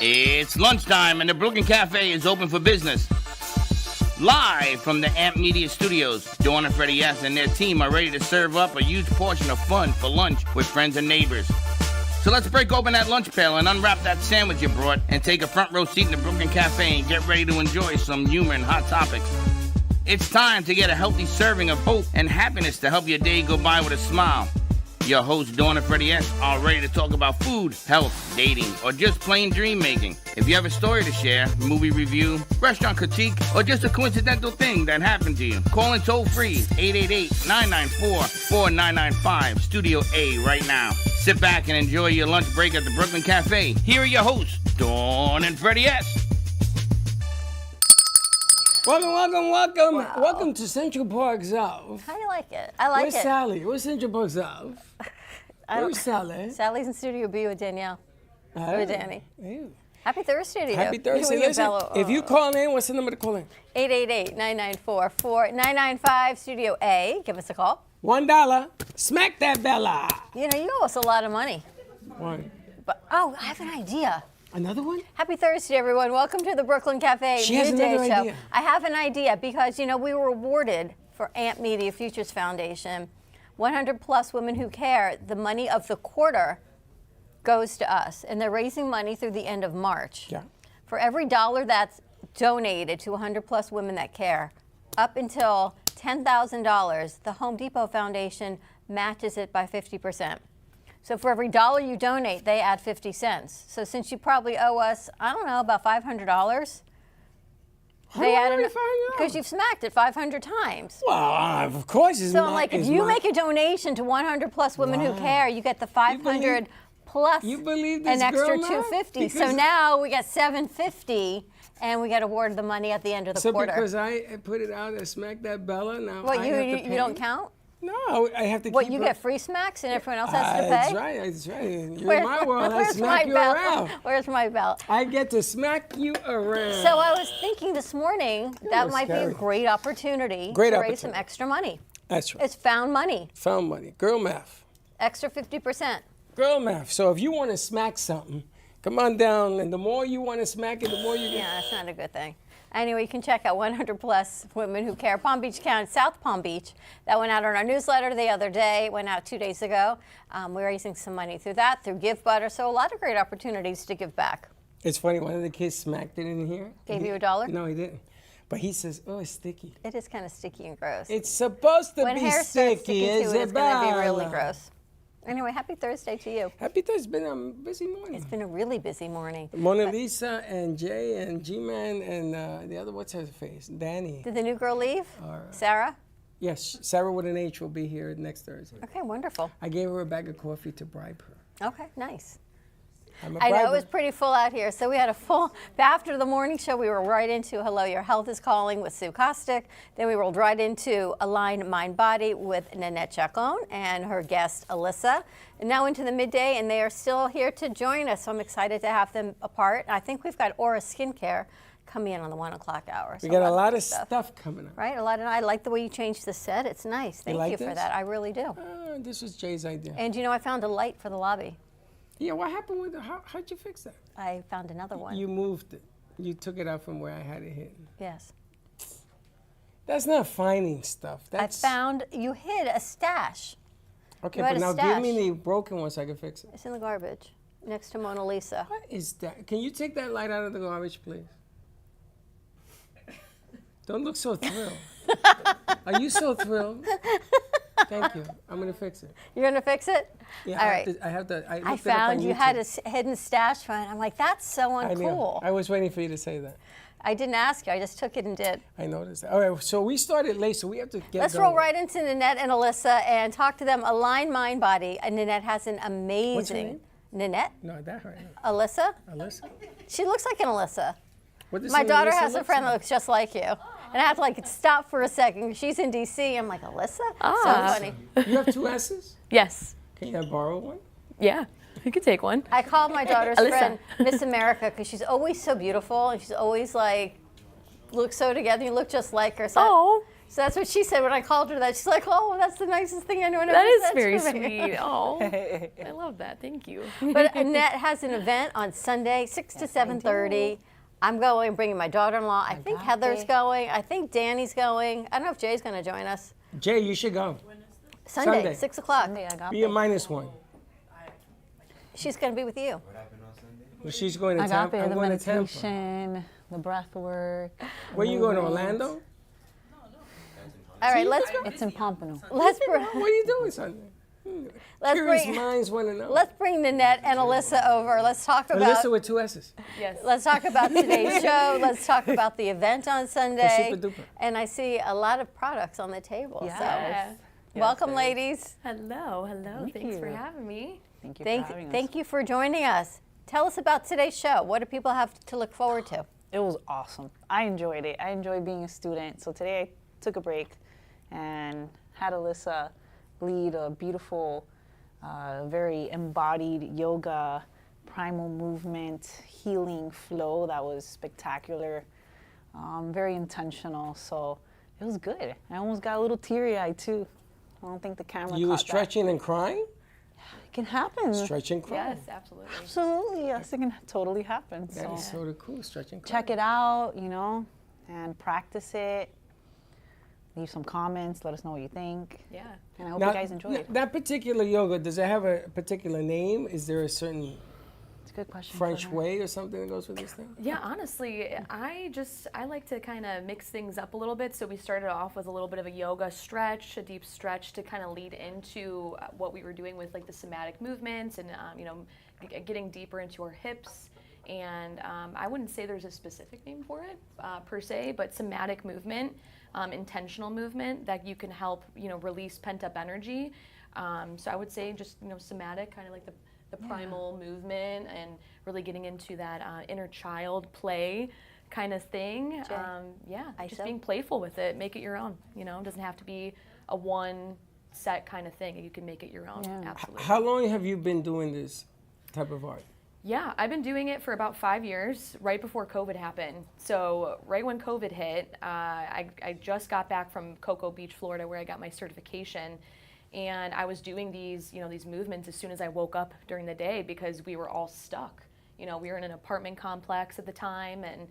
It's lunchtime and the Brooklyn Cafe is open for business. Live from the Amp Media Studios, Dawn and Freddie S. and their team are ready to serve up a huge portion of fun for lunch with friends and neighbors. So let's break open that lunch pail and unwrap that sandwich you brought and take a front row seat in the Brooklyn Cafe and get ready to enjoy some humor and hot topics. It's time to get a healthy serving of hope and happiness to help your day go by with a smile. Your hosts, Dawn and Freddie S., are ready to talk about food, health, dating, or just plain dream making. If you have a story to share, movie review, restaurant critique, or just a coincidental thing that happened to you, call in toll free 888-994-4995, Studio A right now. Sit back and enjoy your lunch break at the Brooklyn Cafe. Here are your hosts, Dawn and Freddie S. Welcome. Wow. Welcome to Central Park South. How do you like it? I like Where's it. Sally? Where's Central Park South? Where's Sally? Sally's in Studio B with Danielle. Or Danny. Ew. Happy Thursday to you. Happy Thursday. You and Listen, Bella, if you call in, what's the number to call in? 888-994-4995, Studio A. Give us a call. $1. Smack that Bella. You know, you owe us a lot of money. One. But I have an idea. Another one? Happy Thursday, everyone. Welcome to the Brooklyn Cafe She has Midday another Show. idea. I have an idea because, you know, we were awarded for Amp Media Futures Foundation, 100 plus women who care. The money of the quarter goes to us, and they're raising money through the end of March. Yeah. For every dollar that's donated to 100 plus women that care, up until $10,000, the Home Depot Foundation matches it by 50%. So for every dollar you donate, they add 50 cents. So since you probably owe us, I don't know, about $500, they add it because you've smacked it 500 times. Well, of course it's So I'm like, if you make a donation to 100 plus women who care, you get the 500 plus you believe an this extra girl now? 250. So Because- now we get 750, and we get awarded the money at the end of the So quarter. because I put it out and smack that Bella, now What, I you have to pay? don't count? No, I have to What, keep you her- get free smacks and everyone else has to pay? That's right. You're in my world, I where's smack my you belt? around. Where's my belt? I get to smack you around. So I was thinking this morning that was might be scary. a great opportunity Great to raise some opportunity. extra money. That's right. It's found money, Found money. Girl math. extra 50%. Girl math. So if you want to smack something, come on down, and the more you want to smack it, the more you get. Yeah, that's not a good thing. Anyway, you can check out 100 plus women who care. Palm Beach County, South Palm Beach. That went out on our newsletter the other day. It went out 2 days ago. We're raising some money through that, through Give Butter. So a lot of great opportunities to give back. It's funny, one of the kids smacked it in here. Gave you $1? No, he didn't. But he says, oh, it's sticky. It is kind of sticky and gross. It's supposed to when be hair starts sticky, sticking to it, it's going to be really Isabella. gross. Anyway, happy Thursday to you. Happy Thursday. It's been a busy morning. It's been a really busy morning. Mona Lisa and Jay and G-Man and the other, what's her face? Danny. Did the new girl leave? Or- Sarah? Yes, Sarah with an H will be here next Thursday. Okay, wonderful. I gave her a bag of coffee to bribe her. Okay, nice. I'm a I know it briber. was pretty full out here. So we had a full, after the morning show, we were right into Hello, Your Health is Calling with Sue Kostick. Then we rolled right into Align Mind Body with Nanette Chacon and her guest, Alyssa. And now into the midday, and they are still here to join us. So I'm excited to have them apart. I think we've got Aura Skincare coming in on the 1 o'clock hour. We So got a lot good of stuff coming up. Right, a lot, and I like the way you changed the set. It's nice. Thank like you for this? that. I really do. This was Jay's idea. And you know, I found a light for the lobby. Yeah, what happened with it? How'd you fix that? I found another one. You moved it. You took it out from where I had it hidden. Yes. That's not finding stuff. That's I found you hid a stash. okay, you had but a now stash. give me the broken one so I can fix it. It's in the garbage next to Mona Lisa. What is that? Can you take that light out of the garbage, please? Don't look so thrilled. Are you so thrilled? Thank you. I'm gonna fix it. You're gonna fix it? Yeah, All right. I have to. I I looked it up found on you had a YouTube. hidden stash fund. I'm like, that's so I knew. uncool. I was waiting for you to say that. I didn't ask you. I just took it and did. I noticed that. All right, so we started late, so we have to get Let's going. roll right into Nanette and Alyssa and talk to them. Align Mind Body. And Nanette has an amazing. What's her name? Nanette? No, that hurt. Alyssa? Alyssa? She looks like an Alyssa. What does My an daughter Alyssa has a look friend that like? looks just like you. And I have to like stop for a second. She's in DC. I'm like, Alyssa? So funny. You have two S's? Yes. Can I borrow one? Yeah. You could take one. I call my daughter's Alyssa. friend Miss America because she's always so beautiful and she's always like, look so together. You look just like her. So, Oh. So that's what she said when I called her that. She's like, oh, that's the nicest thing anyone ever That is said very to me. sweet. Oh, I love that. Thank you. But Annette has an event on Sunday, 6 to 7:30. I'm going, I'm bringing my daughter-in-law. I think Heather's going. I think Danny's going. I don't know if Jay's going to join us. Jay, you should go. Sunday. 6 o'clock. Be a -1. She's going to be with you. Well, she's going to Tampa. Agape, I'm the going to Tampa. meditation, the breath work. Where you going, to Orlando? All right, It's in Pompano. let's What are you doing Sunday? Curious minds want to know. let's bring Nanette and Alyssa over. Let's talk about Alyssa with 2 S's. Yes. let's talk about today's show. Let's talk about the event on Sunday. Super duper. And I see a lot of products on the table. Yeah. So welcome, ladies. Hello. Thanks for you. having me. Thank you for having us. Thank you for joining us. Tell us about today's show. What do people have to look forward to? It was awesome. I enjoyed it. I enjoyed being a student. So today I took a break and had Alyssa lead a beautiful, very embodied yoga, primal movement, healing flow that was spectacular, very intentional. So it was good. I almost got a little teary-eyed too. I don't think the camera You were caught that. stretching and crying? It can happen. Stretch and cry. Yes, absolutely. Absolutely, yes, it can totally happen. That So is sort of cool, stretch and cry. check it out, and practice it. Leave some comments. Let us know what you think. Yeah. And I hope you guys enjoyed. That particular yoga, does it have a particular name? Is there a certain It's a good question. French for her. way or something that goes with this thing? Yeah, honestly, I like to kind of mix things up a little bit. So we started off with a little bit of a yoga stretch, a deep stretch to kind of lead into what we were doing with like the somatic movements and getting deeper into our hips. And I wouldn't say there's a specific name for it per se, but somatic movement, intentional movement that you can help release pent up energy. So I would say just somatic, kind of like the primal movement and really getting into that inner child play kind of thing. Just being playful with it, make it your own. It doesn't have to be a one set kind of thing. You can make it your own. Yeah. Absolutely. How long have you been doing this type of art? Yeah, I've been doing it for about 5 years, right before COVID happened. So right when COVID hit, I just got back from Cocoa Beach, Florida, where I got my certification. And I was doing these movements as soon as I woke up during the day because we were all stuck. We were in an apartment complex at the time, and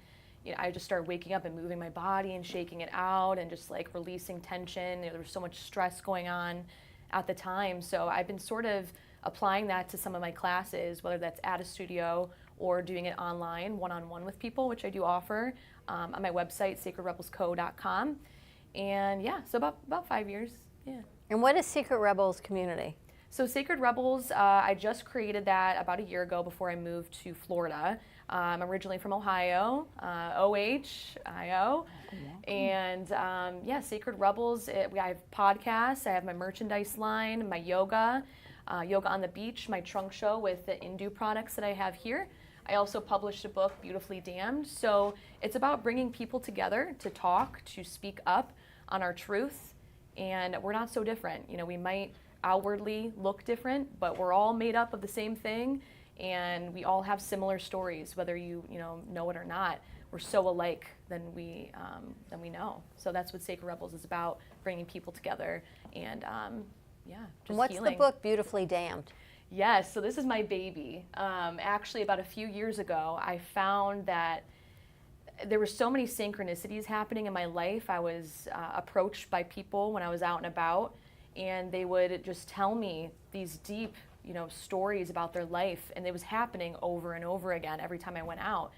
I just started waking up and moving my body and shaking it out and just like releasing tension. There was so much stress going on at the time. So I've been sort of applying that to some of my classes, whether that's at a studio or doing it online, one-on-one with people, which I do offer on my website, sacredrebelsco.com. And yeah, so about 5 years, yeah. And what is Secret Rebels community? So Sacred Rebels, I just created that about a year ago before I moved to Florida. I'm originally from Ohio, OHIO. And Sacred Rebels, I have podcasts, I have my merchandise line, my yoga on the beach, my trunk show with the Indu products that I have here. I also published a book, Beautifully Damned. So it's about bringing people together to talk, to speak up on our truth. And we're not so different. We might outwardly look different, but we're all made up of the same thing. And we all have similar stories, whether you know it or not. We're so alike than we know. So that's what Sacred Rebels is about, bringing people together and just What's healing. the book, Beautifully Damned? Yes, so this is my baby. Actually, about a few years ago, I found that there were so many synchronicities happening in my life. I was approached by people when I was out and about, and they would just tell me these deep, stories about their life, and it was happening over and over again every time I went out.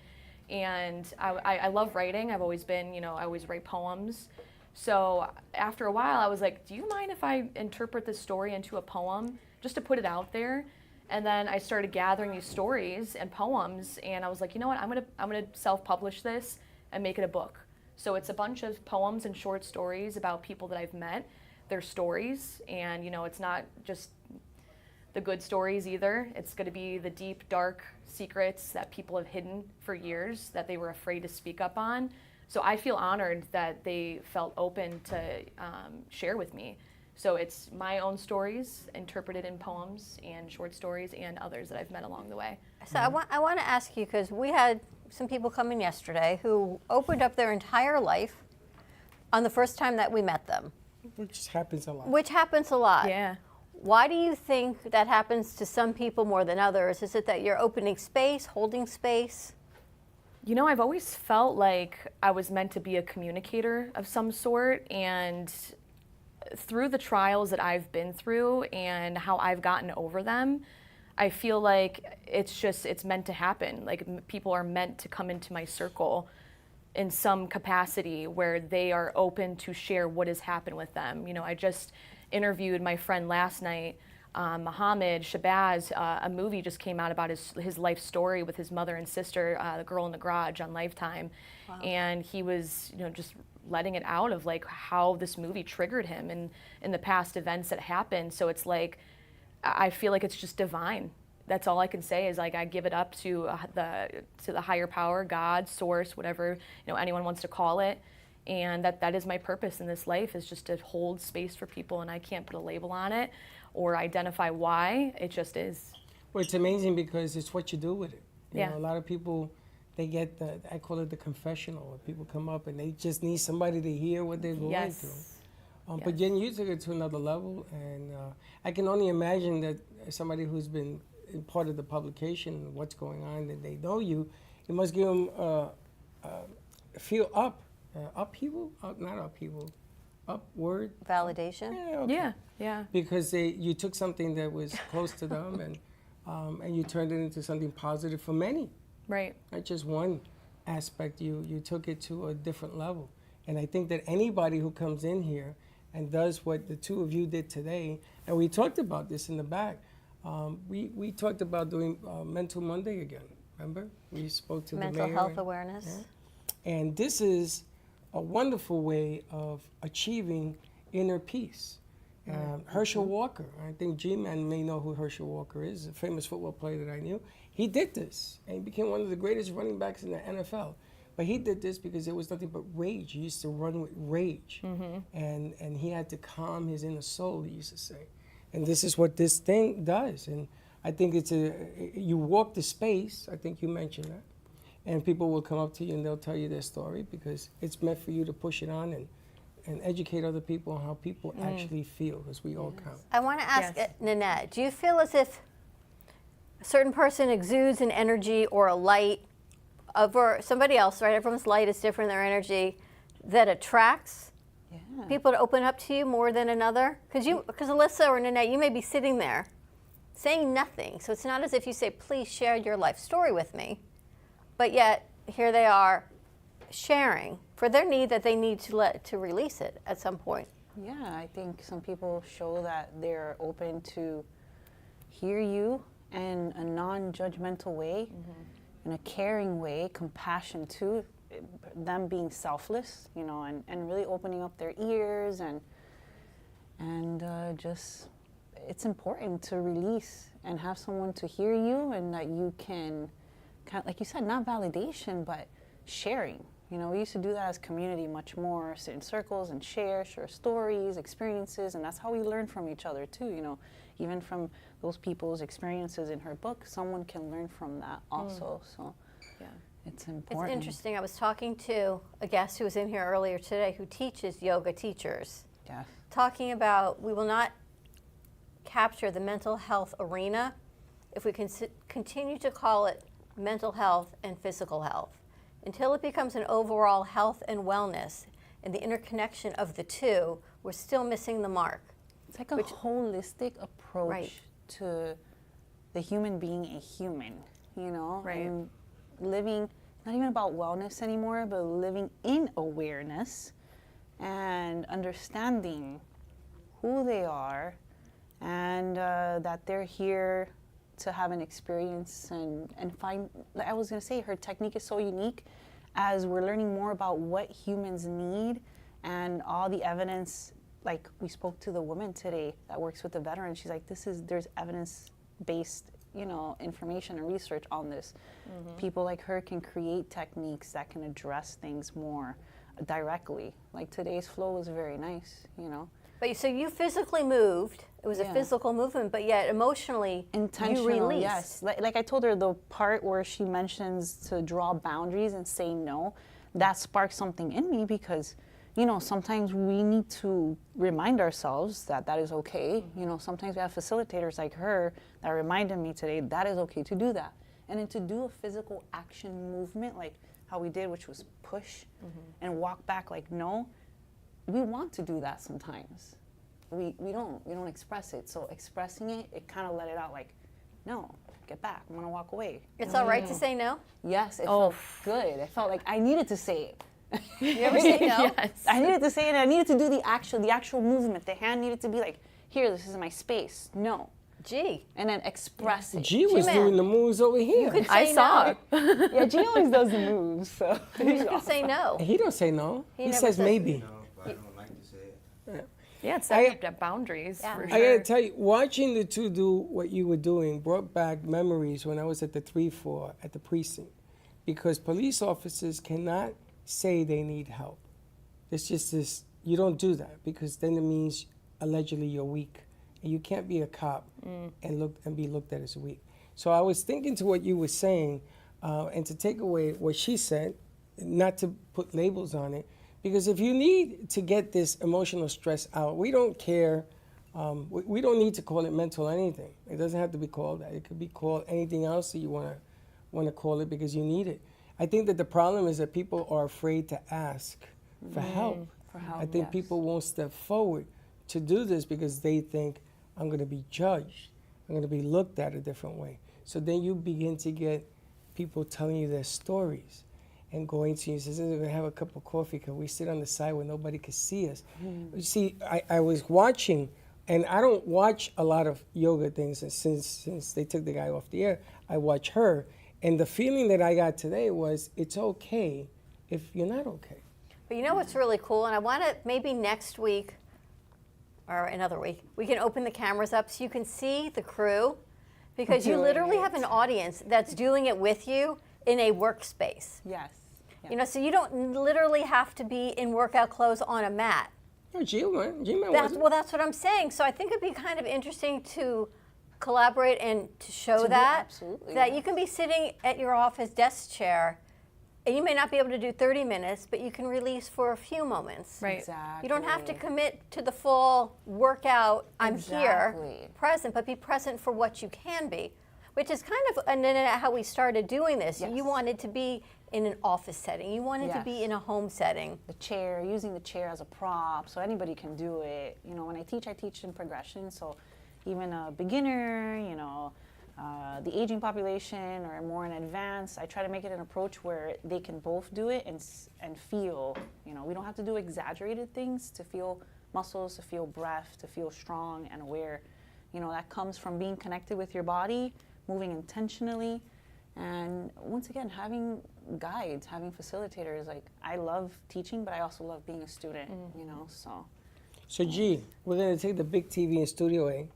And I love writing. I've always been, I always write poems. So after a while, I was like, do you mind if I interpret this story into a poem, just to put it out there? And then I started gathering these stories and poems, and I was like, you know what, I'm gonna self-publish this and make it a book. So it's a bunch of poems and short stories about people that I've met, their stories, and it's not just the good stories either. It's gonna be the deep, dark secrets that people have hidden for years that they were afraid to speak up on. So I feel honored that they felt open to share with me. So it's my own stories interpreted in poems and short stories and others that I've met along the way. So I want to ask you, because we had some people come in yesterday who opened up their entire life on the first time that we met them, Which happens a lot. which happens a lot. Yeah. Why do you think that happens to some people more than others? Is it that you're opening space, holding space? You know, I've always felt like I was meant to be a communicator of some sort, and through the trials that I've been through and how I've gotten over them, I feel like it's meant to happen. Like people are meant to come into my circle in some capacity where they are open to share what has happened with them. You know, I just interviewed my friend last night, Mohammed Shabazz. A movie just came out about his life story with his mother and sister, The Girl in the Garage on Lifetime. Wow. And he was, you know, just letting it out of like how this movie triggered him and in the past events that happened. So it's like, I feel like it's just divine. That's all I can say is like I give it up to the higher power, God, source, whatever, you know, anyone wants to call it. And that is my purpose in this life, is just to hold space for people, and I can't put a label on it or identify why. It just is. Well, it's amazing because it's what you do with it. You Yeah. know, a lot of people, they get I call it the confessional, where people come up and they just need somebody to hear what they're going Yes. through. But then you took it to another level, and I can only imagine that somebody who's been part of the publication, what's going on, that they know you, it must give them feel upward. Validation? Yeah, okay. Yeah, yeah. Because you took something that was close to them and you turned it into something positive for many. Right. Not just one aspect, you took it to a different level. And I think that anybody who comes in here and does what the two of you did today, and we talked about this in the back, we talked about doing Mental Monday again, remember? We spoke to Mental the mayor. health awareness. And this is a wonderful way of achieving inner peace. Herschel Walker, I think G-Man may know who Herschel Walker is, a famous football player that I knew. He did this, and he became one of the greatest running backs in the NFL. But he did this because there was nothing but rage. He used to run with rage, and he had to calm his inner soul, he used to say. And this is what this thing does. And I think you walk the space, I think you mentioned that, and people will come up to you and they'll tell you their story because it's meant for you to push it on and educate other people on how people actually feel, because we all count. I want to ask Yes. Nanette, do you feel as if a certain person exudes an energy or a light over somebody else, right? Everyone's light is different, their energy, that attracts people to open up to you more than another? Because Alyssa or Nanette, you may be sitting there saying nothing. So it's not as if you say, please share your life story with me. But yet, here they are sharing for their need that they need to release it at some point. Yeah, I think some people show that they're open to hear you in a non-judgmental way, in a caring way, compassion too, them being selfless, you know, and really opening up their ears and just, it's important to release and have someone to hear you, and that you can, kind of, like you said, not validation, but sharing. You know, we used to do that as community much more, sit in circles and share stories, experiences, and that's how we learn from each other too, you know. Even from those people's experiences in her book, someone can learn from that also, so Yeah. it's important. It's interesting. I was talking to a guest who was in here earlier today who teaches yoga teachers, Yeah. talking about we will not capture the mental health arena if we can continue to call it mental health and physical health. Until it becomes an overall health and wellness and the interconnection of the two, we're still missing the mark. It's like a holistic approach to the human being a human, you know? Right. And living, not even about wellness anymore, but living in awareness and understanding who they are, and that they're here to have an experience and find, like I was gonna say, her technique is so unique as we're learning more about what humans need and all the evidence. Like we spoke to the woman today that works with the veterans. She's like, there's evidence-based, you know, information and research on this. People like her can create techniques that can address things more directly. Like today's flow was very nice, you know. But so you physically moved. It was a physical movement, but yet emotionally Intentional, you released. yes. Like I told her, the part where she mentions to draw boundaries and say no, that sparked something in me because, you know, sometimes we need to remind ourselves that that is okay. You know, sometimes we have facilitators like her that reminded me today that is okay to do that. And then to do a physical action movement like how we did, which was push and walk back like no, we want to do that sometimes. We don't express it. So expressing it, it kind of let it out like, no, get back, I'm gonna walk away. It's all right to say no? Yes, it felt good. I felt like I needed to say it. You ever say no? Yes. I needed to say it. I needed to do the actual movement. The hand needed to be like, here, this is my space. No. Gee. And then express it. G was G-Man. doing the moves over here. could I say saw. no. Yeah, G always does the moves. So You can say no. He don't say no. He never says says maybe. No, but I don't like to say it. Yeah, it's setting up boundaries Yeah. for I sure. gotta tell you, watching the two do what you were doing brought back memories when I was at the 3-4 at the precinct, because police officers cannot say they need help. It's just this, you don't do that, because then it means allegedly you're weak, and you can't be a cop and be looked at as weak. So I was thinking to what you were saying, and to take away what she said, not to put labels on it, because if you need to get this emotional stress out, we don't care. We don't need to call it mental anything. It doesn't have to be called that. It could be called anything else that you want to call it, because you need it. I think that the problem is that people are afraid to ask for help. I think yes. people won't step forward to do this because they think, I'm going to be judged. I'm going to be looked at a different way. So then you begin to get people telling you their stories and going to you and says, we're going to have a cup of coffee. Can we sit on the side where nobody can see us? You see, I was watching, and I don't watch a lot of yoga things since they took the guy off the air. I watch her, and the feeling that I got today was it's okay if you're not okay. But you know what's really cool? And I want to, maybe next week or another week, we can open the cameras up so you can see the crew, because you Doing literally it. have an audience that's doing it with you in a workspace. Yes. You know, so you don't literally have to be in workout clothes on a mat. No, G-Man wasn't. Well, that's what I'm saying. So I think it'd be kind of interesting to collaborate and to show that absolutely, that yes. you can be sitting at your office desk chair, and you may not be able to do 30 minutes, but you can release for a few moments. Right. Exactly. You don't have to commit to the full workout. I'm here, Exactly. present, but be present for what you can be, which is kind of and then how we started doing this. Yes. You wanted to be in an office setting. You wanted to be Yes. in a home setting. The chair, using the chair as a prop, so anybody can do it. You know, when I teach in progression, so even a beginner, you know, the aging population or more in advance, I try to make it an approach where they can both do it and feel, you know, we don't have to do exaggerated things to feel muscles, to feel breath, to feel strong and aware. You know, that comes from being connected with your body, moving intentionally, and once again, having guides, having facilitators. Like, I love teaching, but I also love being a student, you know, so. So, G, we're going to take the big TV in Studio A.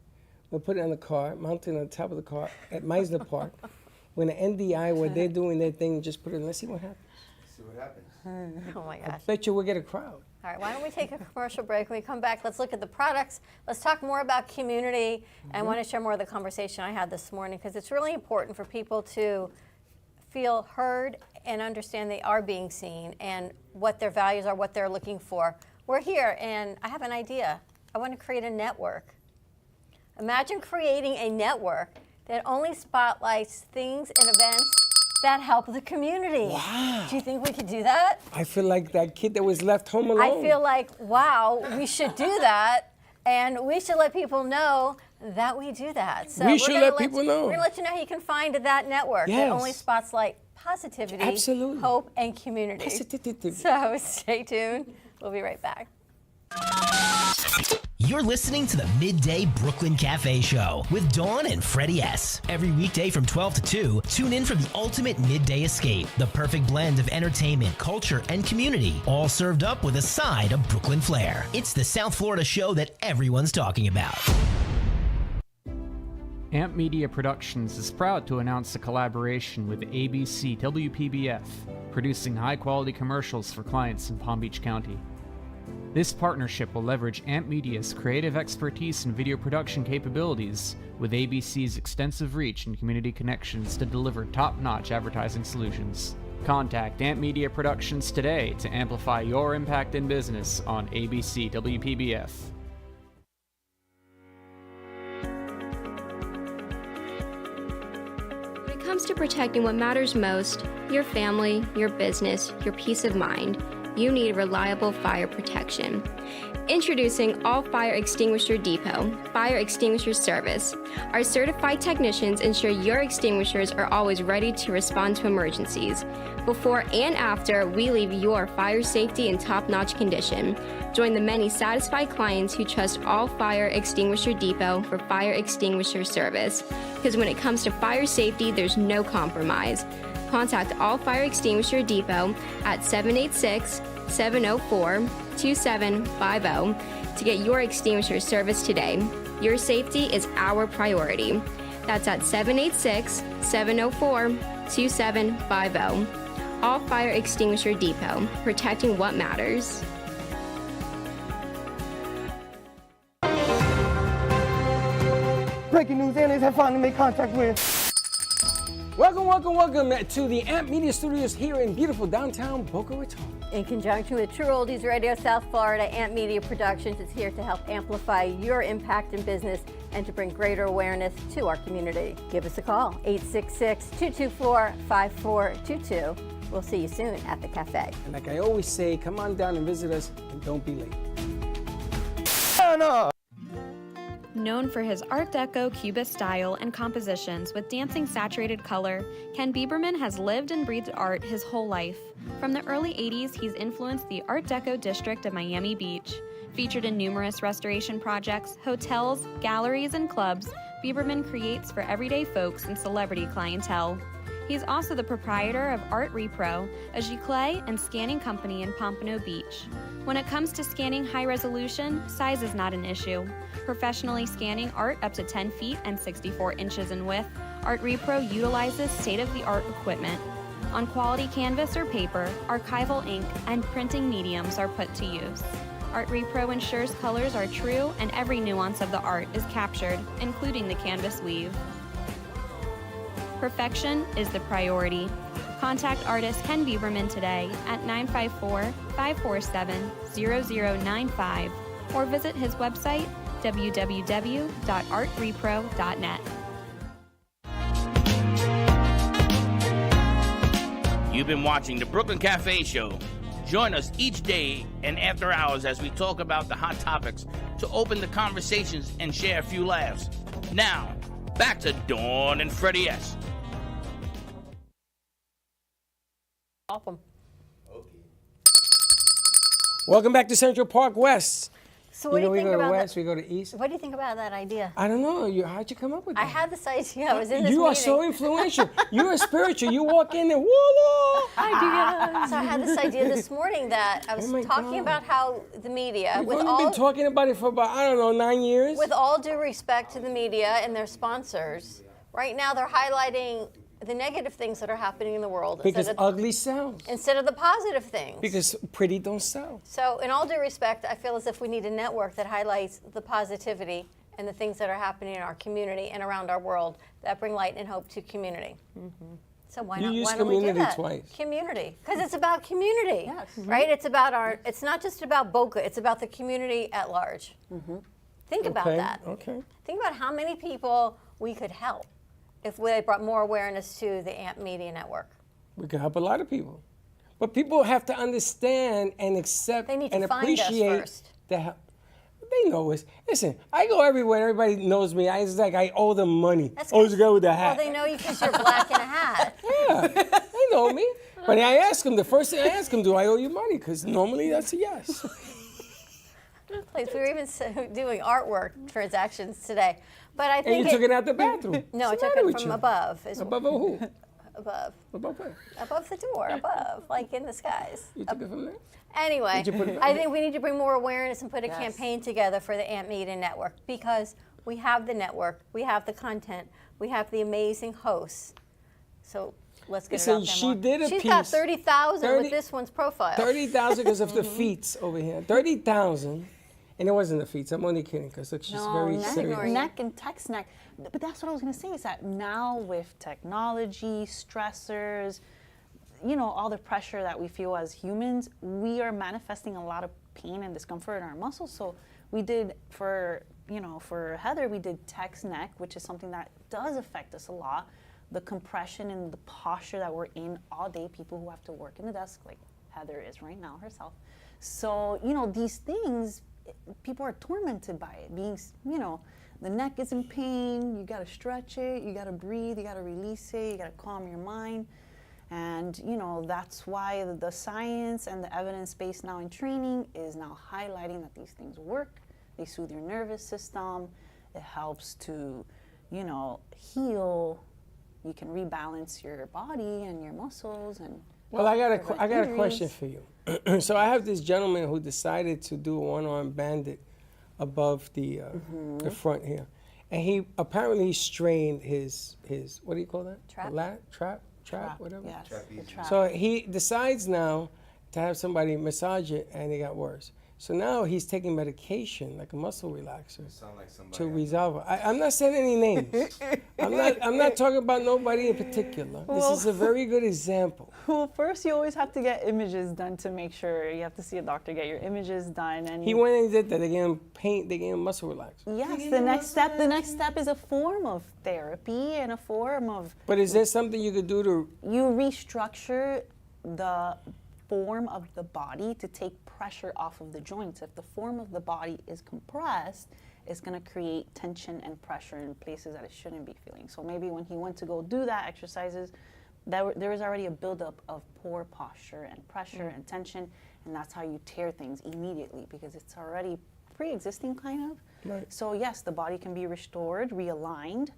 We'll put it on the car, mount it on the top of the car at Meisner Park. We're going to NDI where they're doing their thing, just put it in. Let's see what happens. See what happens. Oh my gosh. Bet you we'll get a crowd. All right, why don't we take a commercial break? When we come back, let's look at the products. Let's talk more about community. And I want to share more of the conversation I had this morning, because it's really important for people to feel heard and understand they are being seen and what their values are, what they're looking for. We're here, and I have an idea. I want to create a network. Imagine creating a network that only spotlights things and events that help the community. Wow. Do you think we could do that? I feel like that kid that was left home alone. I feel like, wow, we should do that, and we should let people know that we do that. So We should let people know. We're going to let you know how you can find that network that Yes. only spotlights positivity, Absolutely. hope, and community. Positivity. So stay tuned. We'll be right back. You're listening to the Midday Brooklyn Cafe Show with Dawn and Freddie S. Every weekday from 12 to 2, tune in for the ultimate midday escape, the perfect blend of entertainment, culture, and community, all served up with a side of Brooklyn flair. It's the South Florida show that everyone's talking about. Amp Media Productions is proud to announce a collaboration with ABC WPBF, producing high-quality commercials for clients in Palm Beach County. This partnership will leverage Amp Media's creative expertise and video production capabilities with ABC's extensive reach and community connections to deliver top-notch advertising solutions. Contact Amp Media Productions today to amplify your impact in business on ABC WPBF. When it comes to protecting what matters most, your family, your business, your peace of mind, you need reliable fire protection. Introducing All Fire Extinguisher Depot, Fire Extinguisher Service. Our certified technicians ensure your extinguishers are always ready to respond to emergencies. Before and after, we leave your fire safety in top-notch condition. Join the many satisfied clients who trust All Fire Extinguisher Depot for fire extinguisher service. Because when it comes to fire safety, there's no compromise. Contact All Fire Extinguisher Depot at 786-704-2750 to get your extinguisher service today. Your safety is our priority. That's at 786-704-2750. All Fire Extinguisher Depot, protecting what matters. Breaking news, aliens have finally made contact with. Welcome to the Amp Media Studios here in beautiful downtown Boca Raton. In conjunction with True Oldies Radio South Florida, Amp Media Productions is here to help amplify your impact in business and to bring greater awareness to our community. Give us a call, 866-224-5422. We'll see you soon at the cafe. And like I always say, come on down and visit us and don't be late. Known for his Art Deco Cubist style and compositions with dancing saturated color, Ken Bieberman has lived and breathed art his whole life. From the early 80s, he's influenced the Art Deco district of Miami Beach. Featured in numerous restoration projects, hotels, galleries, and clubs, Bieberman creates for everyday folks and celebrity clientele. He's also the proprietor of Art Repro, a giclée and scanning company in Pompano Beach. When it comes to scanning high resolution, size is not an issue. Professionally scanning art up to 10 feet and 64 inches in width, Art Repro utilizes state-of-the-art equipment. On quality canvas or paper, archival ink and printing mediums are put to use. Art Repro ensures colors are true and every nuance of the art is captured, including the canvas weave. Perfection is the priority. Contact artist Ken Bieberman today at 954-547-0095 or visit his website www.artrepro.net. You've been watching the Brooklyn Cafe Show. Join us each day and after hours as we talk about the hot topics to open the conversations and share a few laughs. Now, back to Dawn and Freddie S. Welcome. Welcome back to Central Park West. So what do you think we go about to West, that? we go to East. What do you think about that idea? I don't know. How'd you come up with that? I had this idea. I was in this You meeting. are so influential. You are spiritual. You walk in and voila! So I had this idea this morning that I was Oh my talking God. about how the media, We've only been talking about it for about, 9 years. with all due respect to the media and their sponsors, right now they're highlighting the negative things that are happening in the world Because ugly sells. instead of the positive things. Because pretty don't sell. So in all due respect, I feel as if we need a network that highlights the positivity and the things that are happening in our community and around our world that bring light and hope to community. So why You not? used Why don't we do community that? twice. Community, because it's about community, yes. Right? It's about it's not just about Boca. It's about the community at large. Think about that. Okay. Think about how many people we could help if we brought more awareness to the AMP Media Network. We can help a lot of people. But people have to understand and accept They need to and find us appreciate first. the help. They know us. Listen, I go everywhere. Everybody knows me. It's like I owe them money. That's Oh, it's the guy with the hat. Well, they know you because you're black in a hat. Yeah, they know me. But I ask them, the first thing I ask them, do I owe you money? Because normally that's a yes. Please, we were even doing artwork transactions today. But I think And you took it out the bathroom. No, I What's the took matter it with from you? above. Above who? Above. Above where? Above the door, above, like in the skies. You took it from there? Anyway, Did you put it- I think we need to bring more awareness and put a campaign together for the AMP Media Network because we have the network, we have the content, we have the amazing hosts. So let's get it out there She more. did a She's piece. got 30,000 30 with this one's profile. 30,000 because of the feet over here. 30,000. And it wasn't the feet. I'm only kidding because look, she's very serious. Neck and text neck. But that's what I was going to say is that now with technology, stressors, all the pressure that we feel as humans, we are manifesting a lot of pain and discomfort in our muscles. So we did for Heather, we did text neck, which is something that does affect us a lot. The compression and the posture that we're in all day, people who have to work in the desk, like Heather is right now herself. So, these things, people are tormented by it. Being, the neck is in pain, you gotta stretch it, you gotta breathe, you gotta release it, you gotta calm your mind. And, that's why the science and the evidence base now in training is now highlighting that these things work. They soothe your nervous system. It helps to, heal. You can rebalance your body and your muscles. And well, I got a question for you. So I have this gentleman who decided to do a one-arm bandit above the front here, and he apparently strained his what do you call that? Trap, whatever. Yes, the trap. So he decides now to have somebody massage it, and it got worse. So now he's taking medication, like a muscle relaxer, to resolve it. I'm not saying any names. I'm not talking about nobody in particular. This is a very good example. Well, first you always have to get images done to make sure. You have to see a doctor, get your images done. And he went and did that. They gave him paint. They gave him muscle relaxer. Yes, the next step is a form of therapy and a form of. But is there something you could do to? You restructure the form of the body to take pressure off of the joints. If the form of the body is compressed, it's going to create tension and pressure in places that it shouldn't be feeling. So maybe when he went to go do that exercises, there was already a buildup of poor posture and pressure and tension, and that's how you tear things immediately because it's already pre-existing kind of. Right. So yes, the body can be restored, realigned,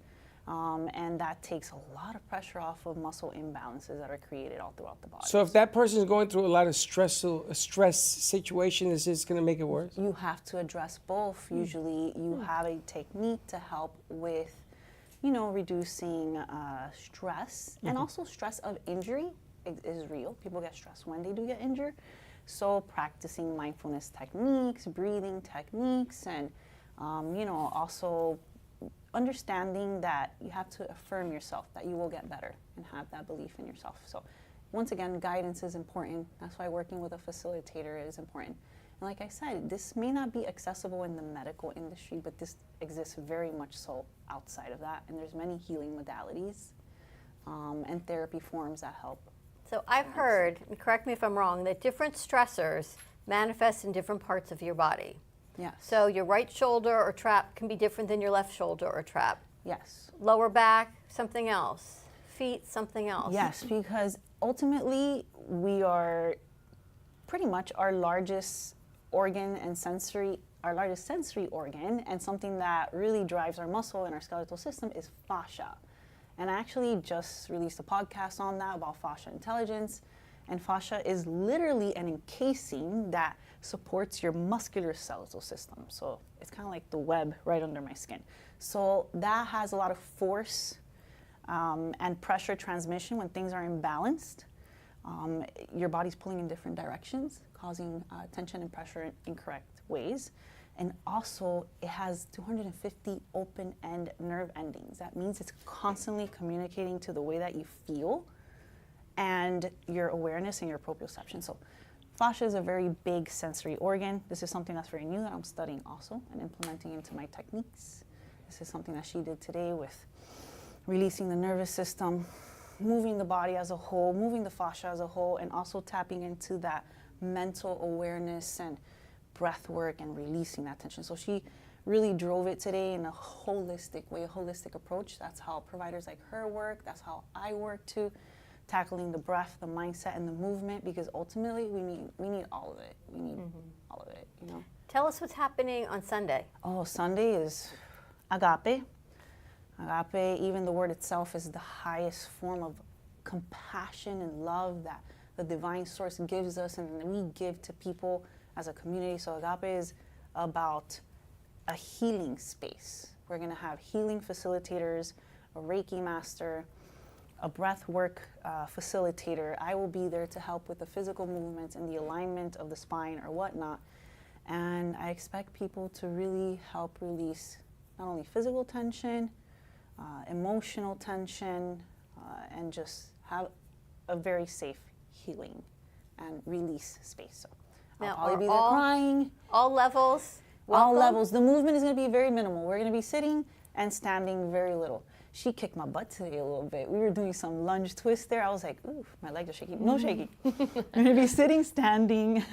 and that takes a lot of pressure off of muscle imbalances that are created all throughout the body. So if that person is going through a lot of stress situation, is this going to make it worse? You have to address both. Usually you have a technique to help with, reducing stress, and also stress of injury is real. People get stressed when they do get injured. So practicing mindfulness techniques, breathing techniques, and, also understanding that you have to affirm yourself that you will get better and have that belief in yourself. So once again, guidance is important. That's why working with a facilitator is important. And like I said, this may not be accessible in the medical industry, but this exists very much so outside of that. And there's many healing modalities and therapy forms that help. So I've heard, and correct me if I'm wrong, that different stressors manifest in different parts of your body. Yes. So your right shoulder or trap can be different than your left shoulder or trap. Yes. Lower back, something else. Feet, something else. Yes, because ultimately we are pretty much our largest organ and our largest sensory organ, and something that really drives our muscle and our skeletal system is fascia. And I actually just released a podcast on that about fascia intelligence. And fascia is literally an encasing that supports your muscular skeletal system. So it's kind of like the web right under my skin. So that has a lot of force and pressure transmission when things are imbalanced. Your body's pulling in different directions, causing tension and pressure in incorrect ways. And also, it has 250 open-end nerve endings. That means it's constantly communicating to the way that you feel and your awareness and your proprioception. So fascia is a very big sensory organ. This is something that's very new that I'm studying also and implementing into my techniques. This is something that she did today with releasing the nervous system, moving the body as a whole, moving the fascia as a whole, and also tapping into that mental awareness and breath work and releasing that tension. So she really drove it today in a holistic way, a holistic approach. That's how providers like her work. That's how I work too. Tackling the breath, the mindset, and the movement, because ultimately we need all of it. We need all of it, Tell us what's happening on Sunday. Oh, Sunday is agape. Agape, even the word itself, is the highest form of compassion and love that the divine source gives us and we give to people as a community. So agape is about a healing space. We're going to have healing facilitators, a Reiki master, a breath work facilitator. I will be there to help with the physical movements and the alignment of the spine or whatnot. And I expect people to really help release not only physical tension, emotional tension, and just have a very safe healing and release space. So Now, I'll probably are be there crying. all levels? All welcome? levels. The movement is going to be very minimal. We're going to be sitting and standing very little. She kicked my butt today a little bit. We were doing some lunge twist there. I was like, ooh, my legs are shaking. No shaking. We're going to be sitting, standing.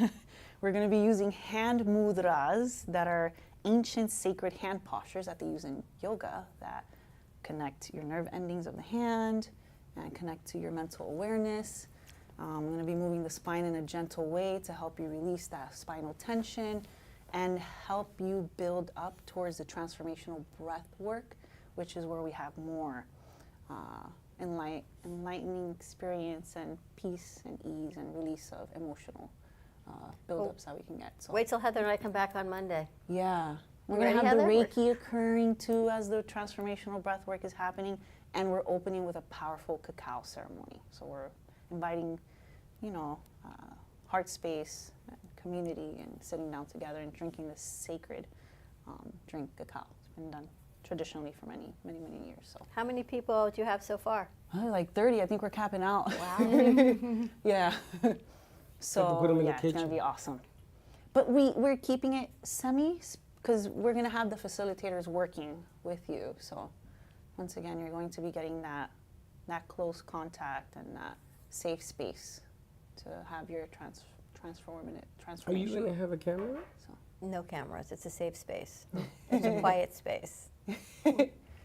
We're going to be using hand mudras that are ancient sacred hand postures that they use in yoga that connect your nerve endings of the hand and connect to your mental awareness. I'm going to be moving the spine in a gentle way to help you release that spinal tension and help you build up towards the transformational breath work, which is where we have more enlightening experience and peace and ease and release of emotional buildups that we can get. So Wait till Heather and I come back on Monday. yeah, we're You going to ready, have the Heather? Reiki occurring too as the transformational breath work is happening, and we're opening with a powerful cacao ceremony. So we're inviting, heart space, and community, and sitting down together and drinking this sacred drink, cacao. It's been done traditionally for many, many, many years. So How many people do you have so far? like 30. I think we're capping out. Wow. Yeah. Have to So put 'em in the yeah, it's gonna kitchen. be awesome. But we're keeping it semi because we're gonna have the facilitators working with you. So once again, you're going to be getting that close contact and that safe space to have your transformation. Are you going to have a camera? No cameras. It's a safe space. It's a quiet space.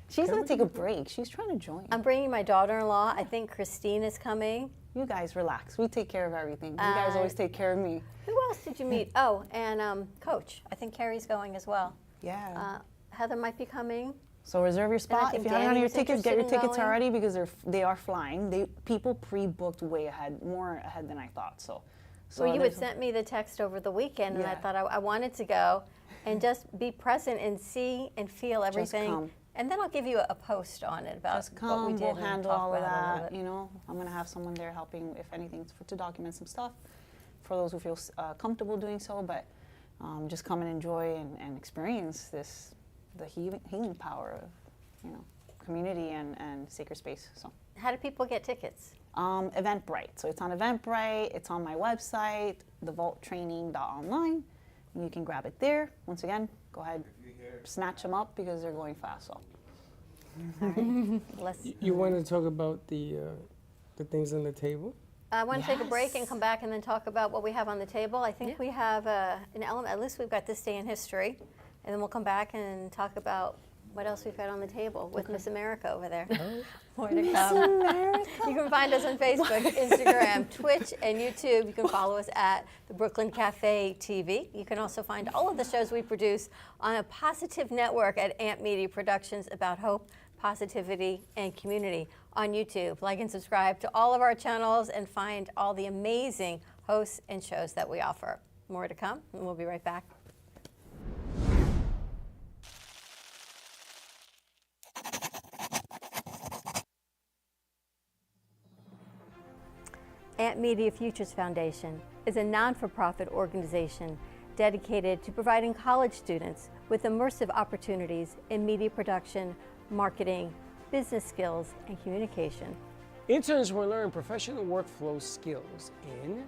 She's gonna take a break. She's trying to join. I'm bringing my daughter-in-law. I think Christine is coming. You guys relax. We take care of everything. You guys always take care of me. Who else did you meet? Oh, and Coach. I think Carrie's going as well. Yeah. Heather might be coming. So reserve your spot. think If you haven't Danny gotten your was tickets, get your interested in tickets going. already because they are flying. People pre-booked way ahead, more ahead than I thought. So Well, you had there's- sent me the text over the weekend, and I Yeah. thought I wanted to go and just be present and see and feel everything. come. And then I'll give you a post on it about Just what we come, did we'll and handle talk all of about it a little that. bit. You know, I'm gonna have someone there helping, if anything, to document some stuff for those who feel comfortable doing so. But just come and enjoy and experience the healing power of community and sacred space. So. How do people get tickets? Eventbrite. So it's on Eventbrite. It's on my website, thevaulttraining.online. You can grab it there. Once again, go ahead, snatch them up because they're going fast. So. You want to talk about the things on the table? I want to take a break and come back and then talk about what we have on the table. I think we have an element, at least we've got this day in history, and then we'll come back and talk about what else we've got on the table with Miss America over there. More to come. You can find us on Facebook, Instagram, Twitch, and YouTube. You can follow us at the Brooklyn Cafe TV. You can also find all of the shows we produce on a positive network at Amp Media Productions about hope, positivity, and community on YouTube. Like and subscribe to all of our channels and find all the amazing hosts and shows that we offer. More to come, and we'll be right back. Amp Media Futures Foundation is a non-for-profit organization dedicated to providing college students with immersive opportunities in media production, marketing, business skills, and communication. Interns will learn professional workflow skills in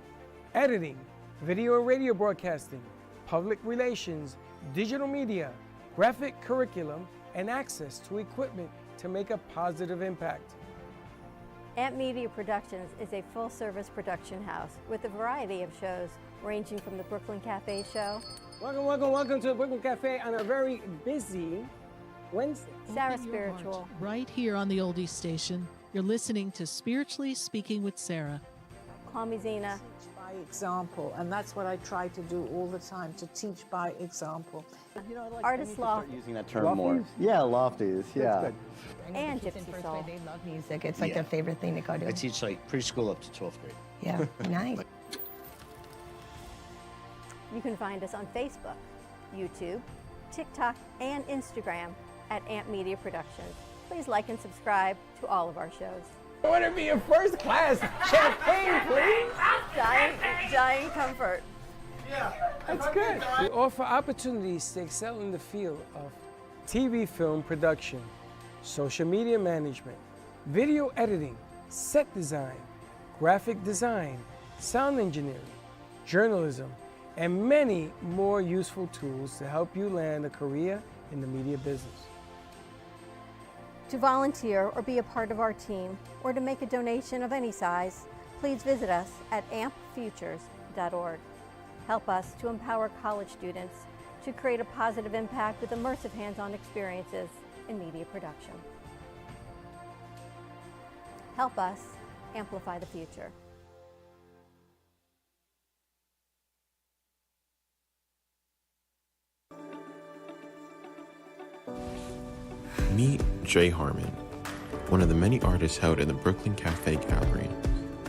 editing, video and radio broadcasting, public relations, digital media, graphic curriculum, and access to equipment to make a positive impact. Amp Media Productions is a full-service production house with a variety of shows ranging from the Brooklyn Cafe show. Welcome to the Brooklyn Cafe on a very busy Wednesday. Sarah Spiritual. Right here on the Oldies station, you're listening to Spiritually Speaking with Sarah. Call me Zena. By example, and that's what I try to do all the time, to teach by example. Artist Law. Using that term more. Yeah, lofties, yeah. And Gypsy Soul. They love music. It's like their favorite thing to go to. I teach like preschool up to 12th grade. Yeah, nice. You can find us on Facebook, YouTube, TikTok, and Instagram at Amp Media Productions. Please like and subscribe to all of our shows. I want to be a first class champagne, please. Giant comfort. That's good. We offer opportunities to excel in the field of TV film production, social media management, video editing, set design, graphic design, sound engineering, journalism, and many more useful tools to help you land a career in the media business. To volunteer or be a part of our team, or to make a donation of any size, please visit us at ampfutures.org. Help us to empower college students to create a positive impact with immersive hands-on experiences in media production. Help us amplify the future. Meet Jay Harmon, one of the many artists held in the Brooklyn Cafe Gallery.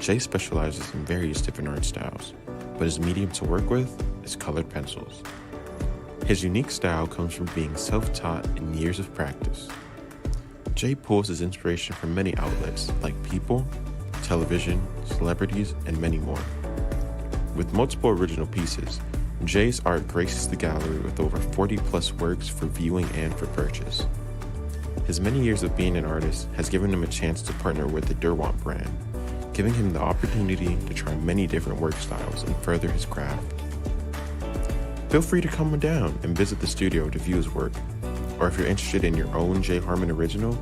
Jay specializes in various different art styles, but his medium to work with is colored pencils. His unique style comes from being self-taught and years of practice. Jay pulls his inspiration from many outlets like people, television, celebrities, and many more. With multiple original pieces, Jay's art graces the gallery with over 40-plus works for viewing and for purchase. His many years of being an artist has given him a chance to partner with the Derwent brand, giving him the opportunity to try many different work styles and further his craft. Feel free to come on down and visit the studio to view his work, or if you're interested in your own Jay Harmon original,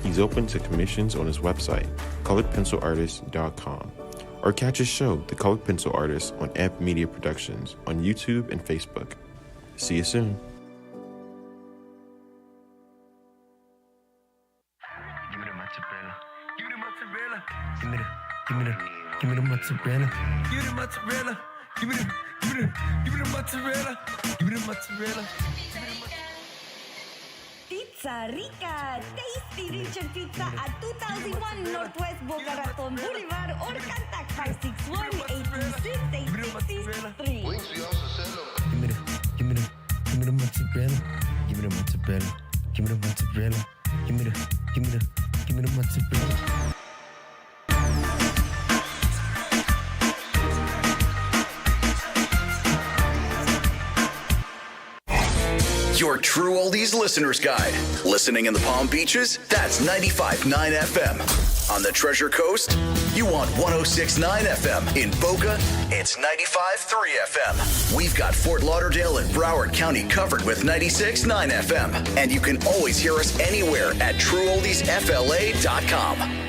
he's open to commissions on his website, coloredpencilartist.com, or catch his show, The Colored Pencil Artist, on Amp Media Productions on YouTube and Facebook. See you soon. Give me the mozzarella. Give me the mozzarella. Give me the mozzarella. Give me the mozzarella. Pizza Rica, tasty Richard Pizza at 2001 Northwest Boca Raton Boulevard or contact 561-826-8663. Give me the mozzarella. Give me the mozzarella. Give me the mozzarella. Give me the mozzarella. Your True Oldies Listener's Guide. Listening in the Palm Beaches? That's 95.9 FM. On the Treasure Coast? You want 106.9 FM. In Boca? It's 95.3 FM. We've got Fort Lauderdale and Broward County covered with 96.9 FM. And you can always hear us anywhere at TrueOldiesFLA.com.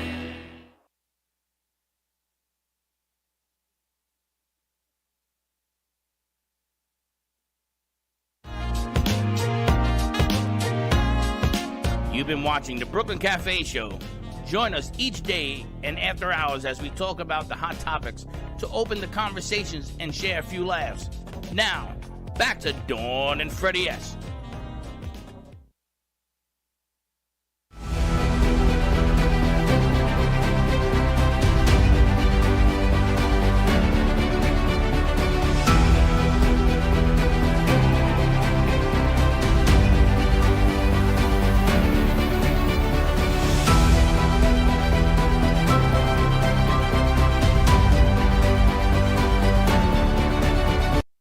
You've been watching the Brooklyn Cafe Show. Join us each day and after hours as we talk about the hot topics to open the conversations and share a few laughs. Now, back to Dawn and Freddie S.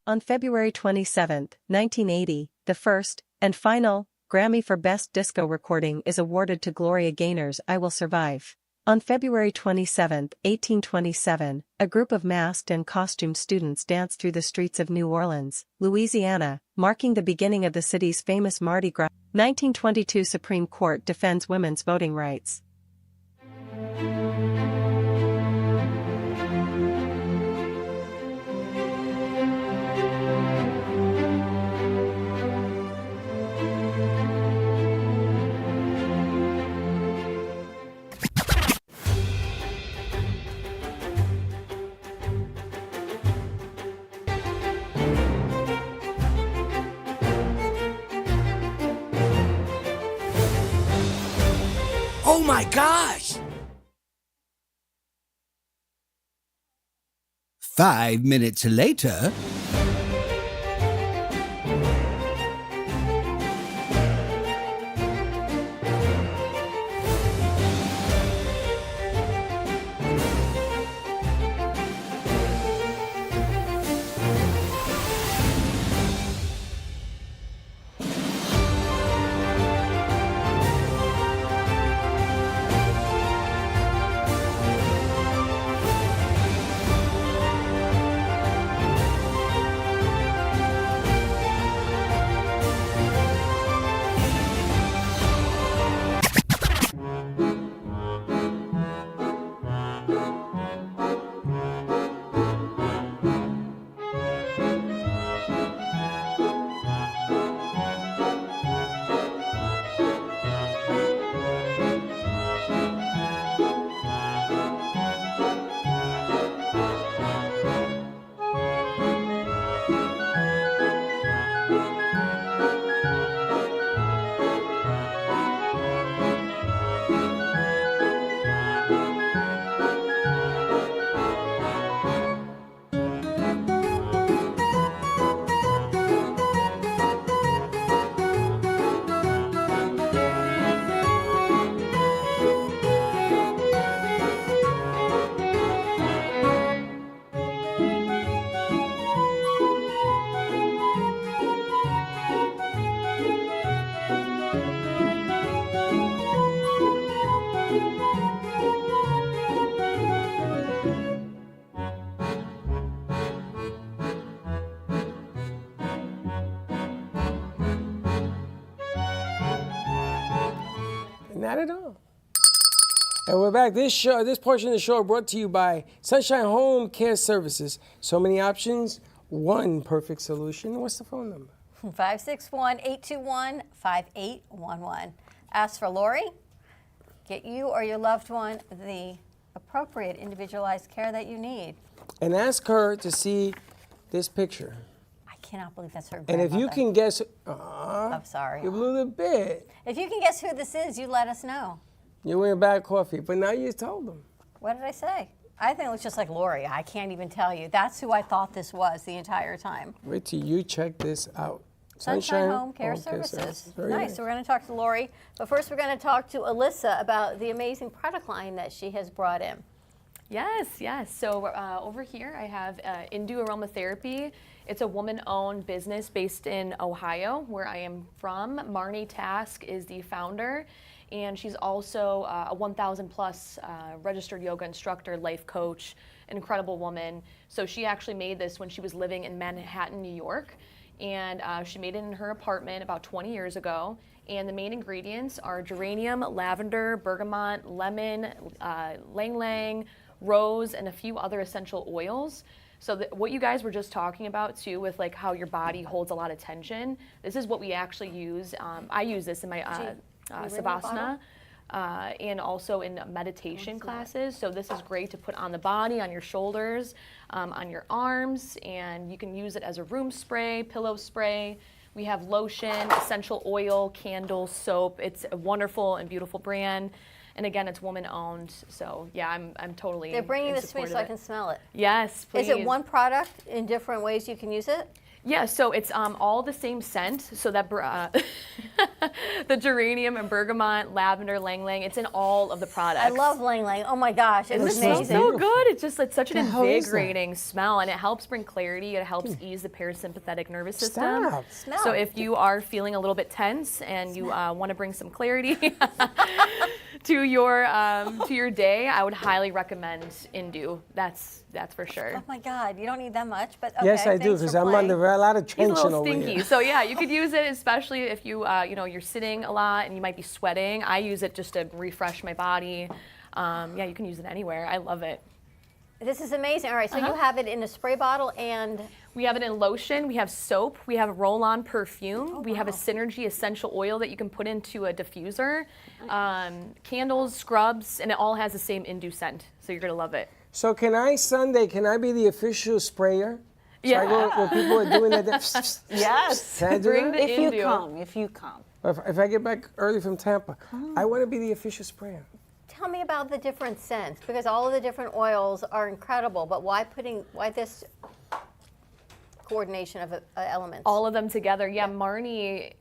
On February 27, 1980, the first, and final, Grammy for Best Disco Recording is awarded to Gloria Gaynor's I Will Survive. On February 27, 1827, a group of masked and costumed students danced through the streets of New Orleans, Louisiana, marking the beginning of the city's famous Mardi Gras. 1922 Supreme Court defends women's voting rights. Oh my gosh! 5 minutes later. Not at all. And we're back. This portion of the show brought to you by Sunshine Home Care Services. So many options, one perfect solution. What's the phone number? 561-821-5811. Ask for Lori. Get you or your loved one the appropriate individualized care that you need. And ask her to see this picture. I cannot believe that's her And grandmother. if you can guess... I'm sorry. You blew the bit. If you can guess who this is, you let us know. You went bad coffee, but now you told them. What did I say? I think it looks just like Lori. I can't even tell you. That's who I thought this was the entire time. Wait till you check this out. Sunshine Home Care Services. Nice. So we're going to talk to Lori, but first we're going to talk to Alyssa about the amazing product line that she has brought in. Yes. So over here I have Indu Aromatherapy. It's a woman-owned business based in Ohio, where I am from. Marnie Task is the founder, and she's also a 1,000 plus registered yoga instructor, life coach, an incredible woman. So she actually made this when she was living in Manhattan, New York, and she made it in her apartment about 20 years ago. And the main ingredients are geranium, lavender, bergamot, lemon, ylang ylang, rose, and a few other essential oils. So what you guys were just talking about too, with like how your body holds a lot of tension, this is what we actually use. I use this in my Savasana and also in meditation classes. So this is great to put on the body, on your shoulders, on your arms, and you can use it as a room spray, pillow spray. We have lotion, essential oil, candles, soap. It's a wonderful and beautiful brand. And again, it's woman-owned, so yeah, I'm totally. They're bringing in this to me support so of I can smell it. Yes, please. Is it one product in different ways you can use it? Yeah, so it's all the same scent. So that the geranium and bergamot, lavender, ylang ylang, it's in all of the products. I love ylang ylang. Oh my gosh, it's It amazing. smells so good. It's just such an The hell is invigorating smell, and it helps bring clarity. It helps ease the parasympathetic nervous system. Stop. Smell. So if you are feeling a little bit tense and you want to bring some clarity to your day, I would highly recommend Indu. That's for sure. Oh my God, you don't need that much, but okay. Yes, I do, because I'm under a lot of He's a tension little over stinky. here. So yeah, you could use it, especially if you're sitting a lot and you might be sweating. I use it just to refresh my body. Yeah, you can use it anywhere. I love it. This is amazing. All right, so you have it in a spray bottle and... We have it in lotion, we have soap, we have a roll-on perfume, we have a Synergy essential oil that you can put into a diffuser, candles, scrubs, and it all has the same Indu scent, so you're gonna love it. So can I be the official sprayer? Yeah. So I go where people are doing that. Yes. Can I do Bring that? the If you come. If I get back early from Tampa, I want to be the official sprayer. Tell me about the different scents, because all of the different oils are incredible, but why this coordination of elements? All of them together. Yeah, Marnie,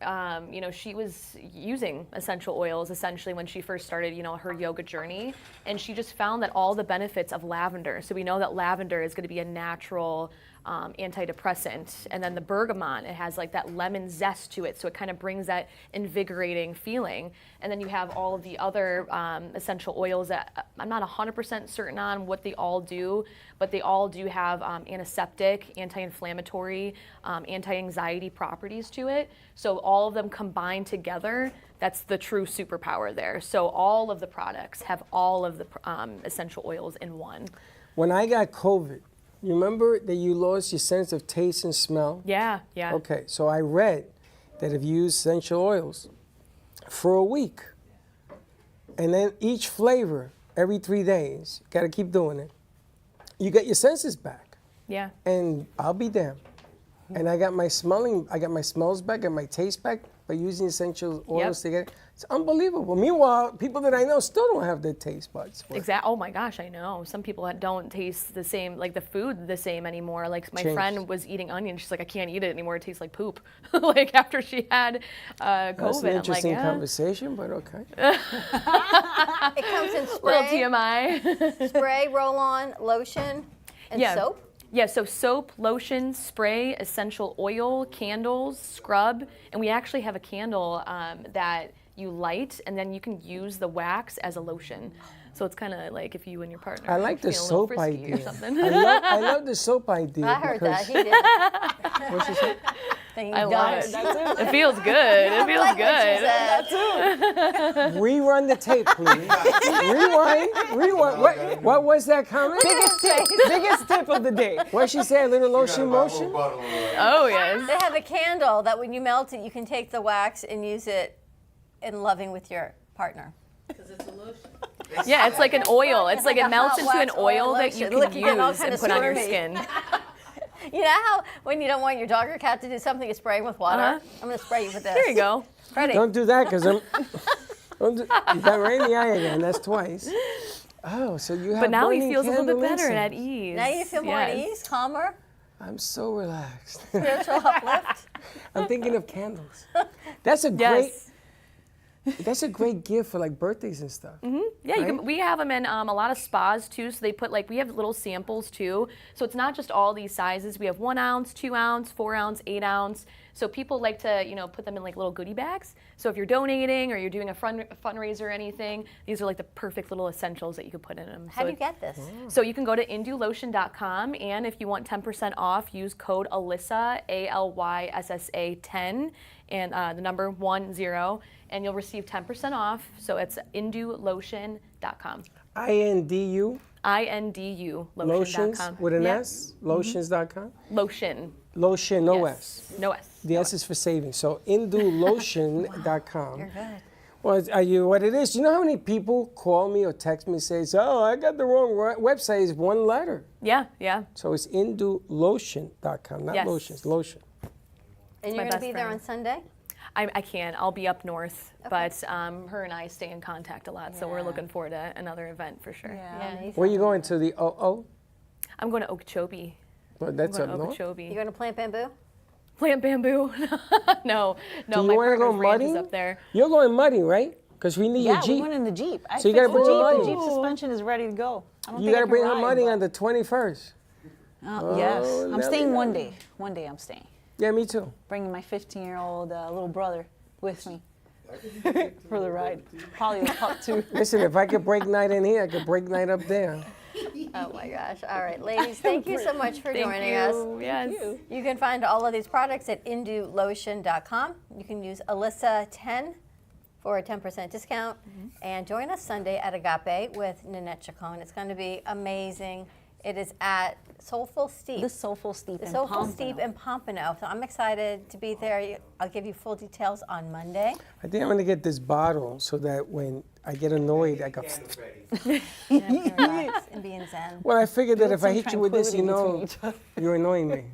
she was using essential oils essentially when she first started, her yoga journey, and she just found that all the benefits of lavender. So we know that lavender is going to be a natural antidepressant, and then the bergamot, it has like that lemon zest to it, so it kind of brings that invigorating feeling. And then you have all of the other essential oils that I'm not 100% certain on what they all do, but they all do have antiseptic, anti-inflammatory, anti-anxiety properties to it. So all of them combined together, that's the true superpower there. So all of the products have all of the essential oils in one. When I got COVID, you remember that you lost your sense of taste and smell? Yeah. Okay, so I read that if you use essential oils for a week, and then each flavor every 3 days, got to keep doing it, you get your senses back. Yeah. And I'll be damned. And I got my smells back, and my taste back by using essential oils together. It's unbelievable. Meanwhile, people that I know still don't have their taste buds. Exactly. Oh my gosh, I know. Some people that don't taste the same, like the food the same anymore. Like my friend was eating onion. She's like, I can't eat it anymore. It tastes like poop. Like after she had COVID. That's an interesting conversation, but okay. It comes in spray. Little TMI. Spray, roll-on, lotion, and soap? Yeah, so soap, lotion, spray, essential oil, candles, scrub, and we actually have a candle that you light, and then you can use the wax as a lotion. So it's kind of like if you and your partner I like the soap idea. Or something. I love the soap idea. I heard that. He did. What's she say? I love it. It feels good. It feels good. That too. Rerun the tape, please. Rewind. What was that comment? Biggest tip of the day. What she say? A little lotion motion? Oh, yes. They have a candle that when you melt it, you can take the wax and use it in loving with your partner. Because it's a lotion. Yeah, it's like an oil. It's like it melts hot into an wax oil that lotion. you Look, can you get all use kind and of put on your squirmy. skin. You know how when you don't want your dog or cat to do something, you spray them with water? Uh-huh. I'm going to spray you with this. Here you go. Ready? Don't do that, because you got right in the eye again. That's twice. Oh, so you have But now he burning feels a little bit candle better and at incense. ease. Now you feel more at Yes. ease, calmer, I'm so relaxed. spiritual uplift. I'm thinking of candles. That's a great gift for like birthdays and stuff. Mm-hmm. Yeah, you right? can, we have them in a lot of spas too. So they put we have little samples too. So it's not just all these sizes. We have 1 ounce, 2 ounce, 4 ounce, 8 ounce. So people like to put them in like little goodie bags. So if you're donating or you're doing a fundraiser or anything, these are like the perfect little essentials that you could put in them. How do you get this? So you can go to indulotion.com, and if you want 10% off, use code ALYSSA, ALYSSA 10, and the number 10, and you'll receive 10% off. So it's indulotion.com. INDU? INDU, Lotions lotion.com. with an Yeah. S? Lotions.com? Lotion. Lotion, no Yes. S. No S. The S is for saving. So indulotion.com. You're good. Well, are you what it is? You know how many people call me or text me and say, "Oh, I got the wrong website." It's one letter. Yeah, yeah. So it's indulotion.com, not Yes. lotions, lotion. And you're my going to best be there on friend. Sunday? I can't. I'll be up north, but her and I stay in contact a lot, so we're looking forward to another event for sure. Yeah. Where are you going to? The OO? I'm going to Okeechobee. Well, that's I'm up going to north. Okeechobee. You going to plant bamboo? Plant bamboo? No, Do my you want to go partner's ranch is mudding? up there. You're going mudding, right? Because we need Yeah, your Jeep. we went in the Jeep. So you gotta bring the your Jeep. money. The Jeep suspension is ready to go. I don't You think I got to can bring her ride, money but- on the 21st. Yes, Oh, I'm Nelly, staying one Nelly. day. One day I'm staying. Yeah, me too. Bringing my 15-year-old little brother with me for the ride. Probably the pup too. Listen, if I could break night in here, I could break night up there. Oh my gosh. All right, ladies, thank you so much for Thank joining you. us. Yes. You can find all of these products at indulotion.com. You can use Alyssa10 for a 10% discount. And join us Sunday at Agape with Nanette Chacon. It's going to be amazing. It is at Soulful Steep. The Soulful Steep The in Soulful Pompano. Steep in Pompano. So I'm excited to be there. I'll give you full details on Monday. I think I'm going to get this bottle so that when I get annoyed, I go. You can relax and be in Zen. Well, I figured that if I Build hit some you with this, you tranquility know, between each you're annoying me.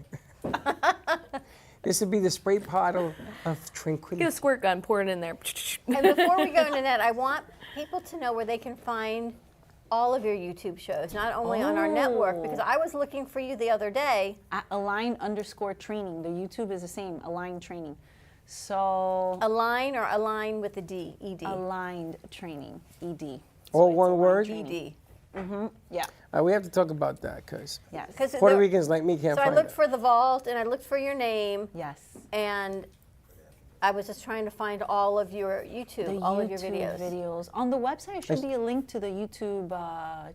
This would be the spray bottle of tranquility. Get a squirt gun, pour it in there. And before we go, Nanette, I want people to know where they can find all of your YouTube shows, not only on our network, because I was looking for you the other day. At Align_training. The YouTube is the same, Align Training. So Align or align with the D, ED? Aligned Training, ED. All one word? ED. Yeah. We have to talk about that because Yes. Puerto Ricans like me can't So I find looked it. for the vault and I looked for your name. Yes. And I was just trying to find all of your YouTube, all of your videos. On the website should be a link to the YouTube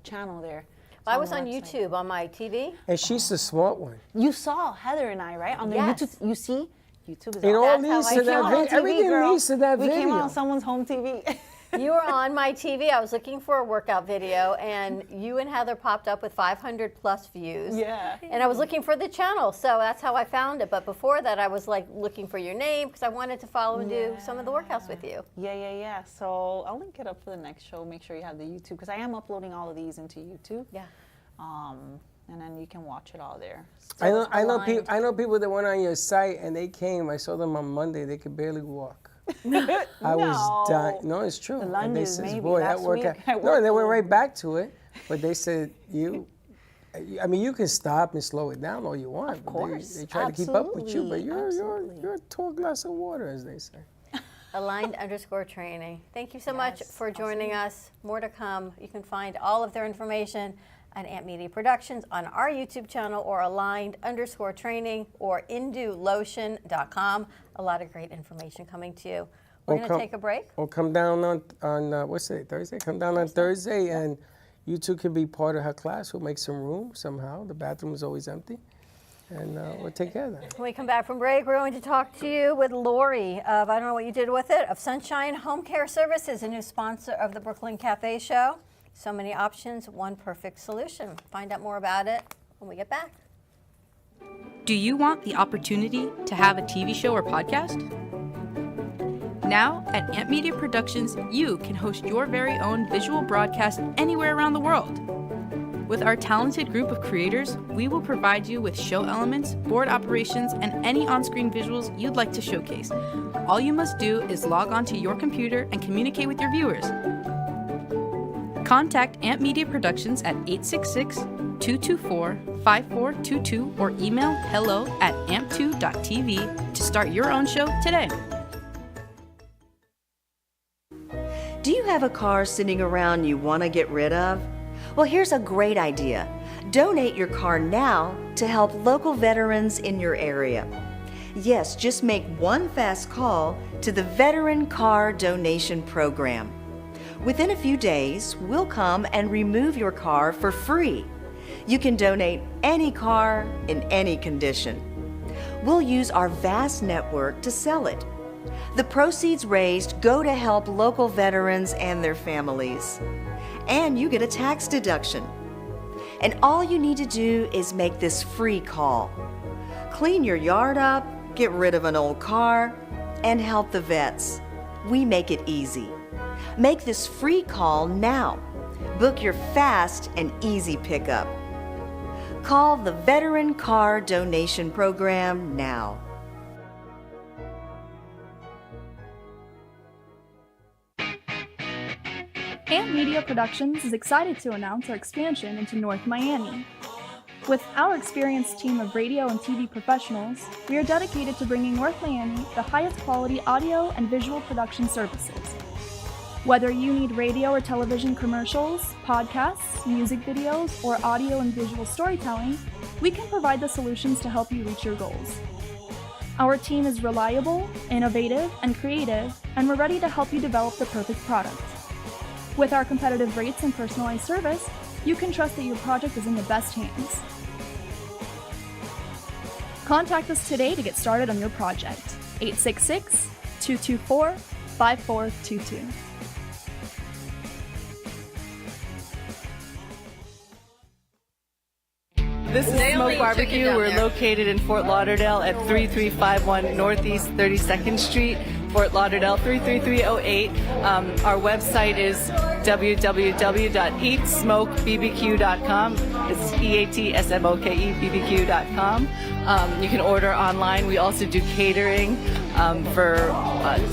channel there. I was on YouTube on my TV. And she's the smart one. You saw Heather and I, right? On the Yes. YouTube. You see? YouTube is It all awesome. leads how to I that came on video. TV, Everything girl. leads to that We video. came on someone's home TV. You were on my TV. I was looking for a workout video, and you and Heather popped up with 500 plus views. Yeah. And I was looking for the channel, so that's how I found it. But before that, I was like looking for your name because I wanted to follow and do some of the workouts with you. Yeah. So I'll link it up for the next show. Make sure you have the YouTube because I am uploading all of these into YouTube. Yeah. And then you can watch it all there. I know people that went on your site and they came. I saw them on Monday. They could barely walk. I was dying. No, it's true. The And they lunges, said, maybe. boy, that Last workout. week I No, and they went worked right back to it. But they said, I mean, you can stop and slow it down all you want. Of but course. They try to keep up with you, but Absolutely. you're a tall glass of water, as they say. Aligned_training. Thank you so much for joining us. More to come. You can find all of their information on Amp Media Productions on our YouTube channel or aligned_training or indulotion.com. A lot of great information coming to you. We're going to take a break. Or come down on what's it, Thursday? Come down on Thursday, and you two can be part of her class. We'll make some room somehow. The bathroom is always empty. and we'll take care of that. When we come back from break, we're going to talk to you with Lori of, I don't know what you did with it, of Sunshine Home Care Services, a new sponsor of the Brooklyn Cafe Show. So many options, one perfect solution. Find out more about it when we get back. Do you want the opportunity to have a TV show or podcast? Now, at Amp Media Productions, you can host your very own visual broadcast anywhere around the world. With our talented group of creators, we will provide you with show elements, board operations, and any on-screen visuals you'd like to showcase. All you must do is log onto your computer and communicate with your viewers. Contact Amp Media Productions at 866-224-5422 or email hello@amp2.tv to start your own show today. Do you have a car sitting around you want to get rid of? Well, here's a great idea. Donate your car now to help local veterans in your area. Yes, just make one fast call to the Veteran Car Donation Program. Within a few days, we'll come and remove your car for free. You can donate any car in any condition. We'll use our vast network to sell it. The proceeds raised go to help local veterans and their families. And you get a tax deduction. And all you need to do is make this free call. Clean your yard up, get rid of an old car, and help the vets. We make it easy. Make this free call now. Book your fast and easy pickup. Call the Veteran Car Donation Program now. Amp Media Productions is excited to announce our expansion into North Miami. With our experienced team of radio and TV professionals, we are dedicated to bringing North Miami the highest quality audio and visual production services. Whether you need radio or television commercials, podcasts, music videos, or audio and visual storytelling, we can provide the solutions to help you reach your goals. Our team is reliable, innovative, and creative, and we're ready to help you develop the perfect product. With our competitive rates and personalized service, you can trust that your project is in the best hands. Contact us today to get started on your project. 866-224-5422. This is Smoke Barbecue. We're located in Fort Lauderdale at 3351 Northeast 32nd Street, Fort Lauderdale 33308. Our website is www.eatsmokebbq.com. It's EATSMOKEBBQ.com. You can order online. We also do catering for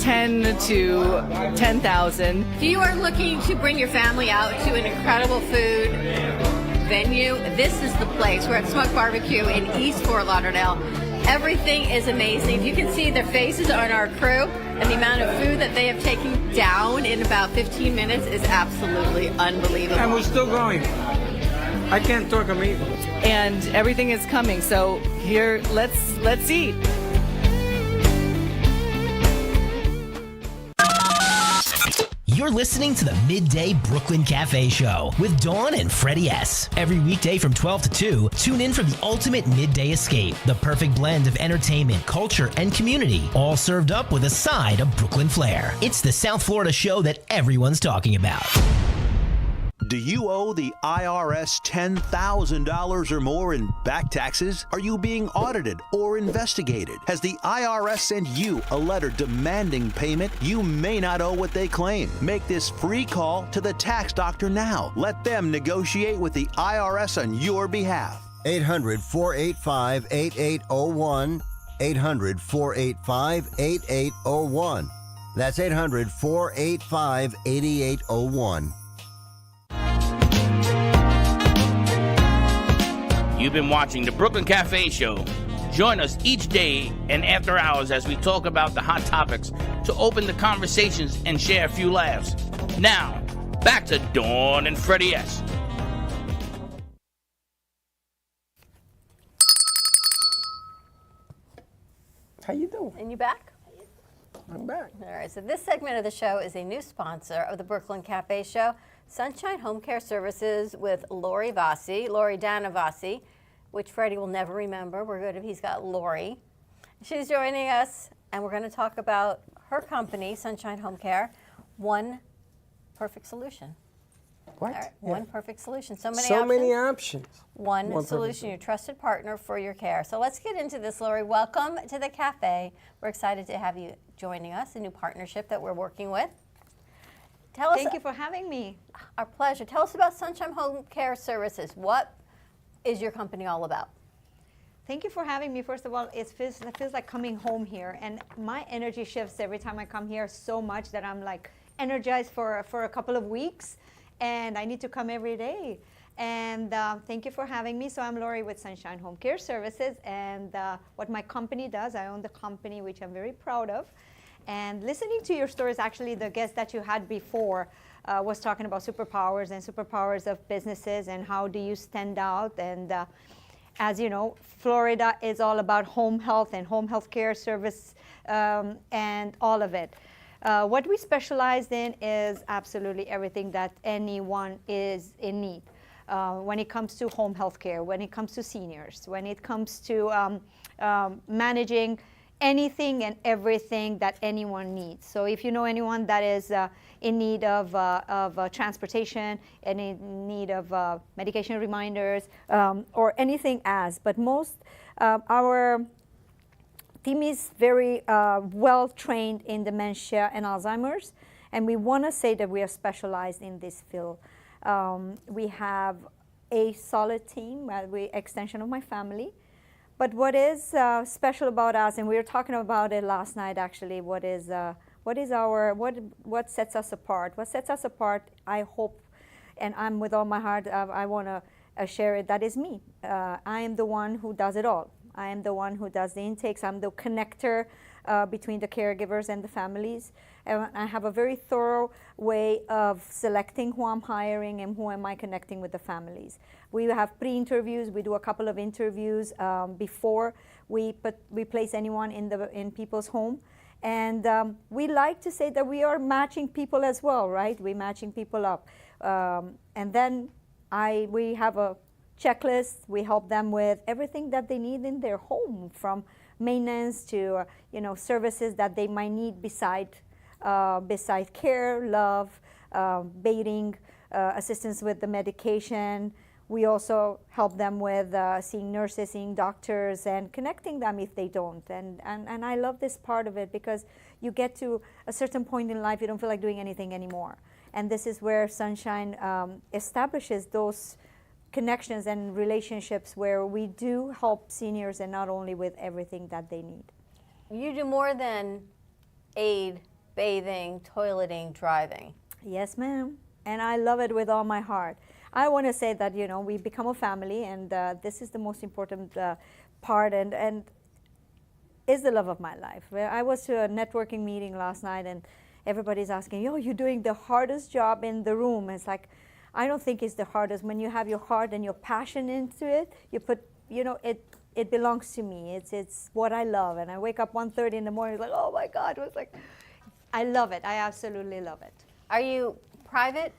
10 to 10,000. If you are looking to bring your family out to an incredible food venue, this is the place. We're at Smoke Barbecue in East Fort Lauderdale. Everything is amazing. If you can see their faces on our crew and the amount of food that they have taken down in about 15 minutes is absolutely unbelievable. And we're still going. I can't talk, I'm eating. And everything is coming. So here, let's eat. You're listening to the Midday Brooklyn Cafe Show with Dawn and Freddie S. Every weekday from 12 to 2, tune in for the ultimate midday escape, the perfect blend of entertainment, culture, and community, all served up with a side of Brooklyn flair. It's the South Florida show that everyone's talking about. Do you owe the IRS $10,000 or more in back taxes? Are you being audited or investigated? Has the IRS sent you a letter demanding payment? You may not owe what they claim. Make this free call to the tax doctor now. Let them negotiate with the IRS on your behalf. 800-485-8801. 800-485-8801. That's 800-485-8801. You've been watching the Brooklyn Cafe Show. Join us each day and after hours as we talk about the hot topics to open the conversations and share a few laughs. Now, back to Dawn and Freddie S. How you doing? And you back? I'm back. All right, so this segment of the show is a new sponsor of the Brooklyn Cafe Show, Sunshine Home Care Services with Lori Dana Vassi. which Freddie will never remember. We're good if he's got Lori. She's joining us, and we're going to talk about her company, Sunshine Home Care, One Perfect Solution. What? All right, Yeah. One perfect solution. So So many options. One One solution, your trusted partner for your care. So let's get into this, Lori. Welcome to the cafe. We're excited to have you joining us, a new partnership that we're working with. Tell us. Thank you for having me. Our pleasure. Tell us about Sunshine Home Care Services. What is your company all about? Thank you for having me. First of all, it feels like coming home here, and my energy shifts every time I come here so much that I'm like energized for a couple of weeks, and I need to come every day. And thank you for having me. So I'm Lori with Sunshine Home Care Services, and what my company does, I own the company, which I'm very proud of. And listening to your stories, actually, the guest that you had before was talking about superpowers and superpowers of businesses and how do you stand out. And as you know, Florida is all about home health and home health care service and all of it. What we specialize in is absolutely everything that anyone is in need. When it comes to home health care, when it comes to seniors, when it comes to managing anything and everything that anyone needs. So if you know anyone that is in need of transportation, and in need of medication reminders, or anything but most our team is very well trained in dementia and Alzheimer's, and we want to say that we are specialized in this field. We have a solid team, we extension of my family. But what is special about us, and we were talking about it last night actually, what sets us apart? What sets us apart, I hope, and I'm with all my heart, I want to share it, that is me. I am the one who does it all. I am the one who does the intakes. I'm the connector between the caregivers and the families. And I have a very thorough way of selecting who I'm hiring and who am I connecting with the families. We have pre-interviews. We do a couple of interviews before we place anyone in people's home. And we like to say that we are matching people as well, right? We're matching people up. And then we have a checklist. We help them with everything that they need in their home, from maintenance to services that they might need beside care, love, bathing, assistance with the medication. We also help them with seeing nurses, seeing doctors, and connecting them if they don't. And I love this part of it, because you get to a certain point in life, you don't feel like doing anything anymore. And this is where Sunshine establishes those connections and relationships where we do help seniors, and not only with everything that they need. You do more than aid, bathing, toileting, driving. Yes, ma'am. And I love it with all my heart. I want to say that, we become a family, and this is the most important part, and is the love of my life. I was to a networking meeting last night, and everybody's asking, you're doing the hardest job in the room. It's like, I don't think it's the hardest. When you have your heart and your passion into it, you put, it belongs to me. It's what I love. And I wake up 1:30 in the morning, like, oh my God. It was like, I love it. I absolutely love it. Are you private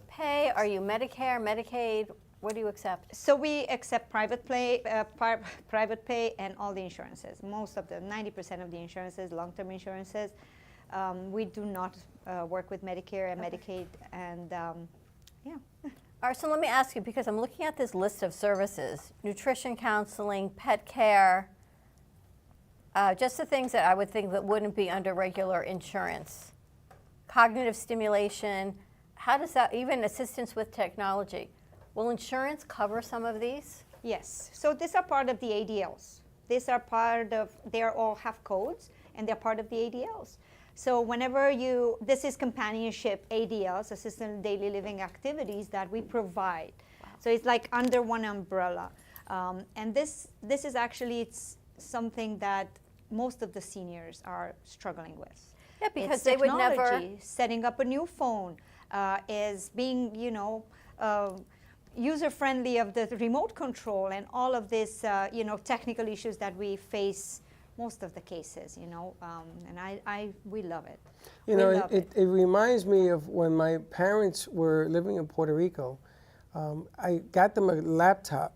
pay? Are you Medicare, Medicaid? What do you accept? So we accept private pay, and all the insurances. Most of 90% of the insurances, long-term insurances. We do not work with Medicare and Medicaid, and yeah. All right, so let me ask you, because I'm looking at this list of services: nutrition counseling, pet care, just the things that I would think that wouldn't be under regular insurance. Cognitive stimulation, how does that, even assistance with technology. Will insurance cover some of these? Yes, so these are part of the ADLs. They all have codes, and they're part of the ADLs. So whenever this is companionship ADLs, assisted daily living activities that we provide. Wow. So it's like under one umbrella. And this is actually, it's something that most of the seniors are struggling with. Yeah, because it's they would never. Setting up a new phone, is being, user-friendly of the remote control, and all of this, technical issues that we face most of the cases, and we love it. It reminds me of when my parents were living in Puerto Rico. I got them a laptop,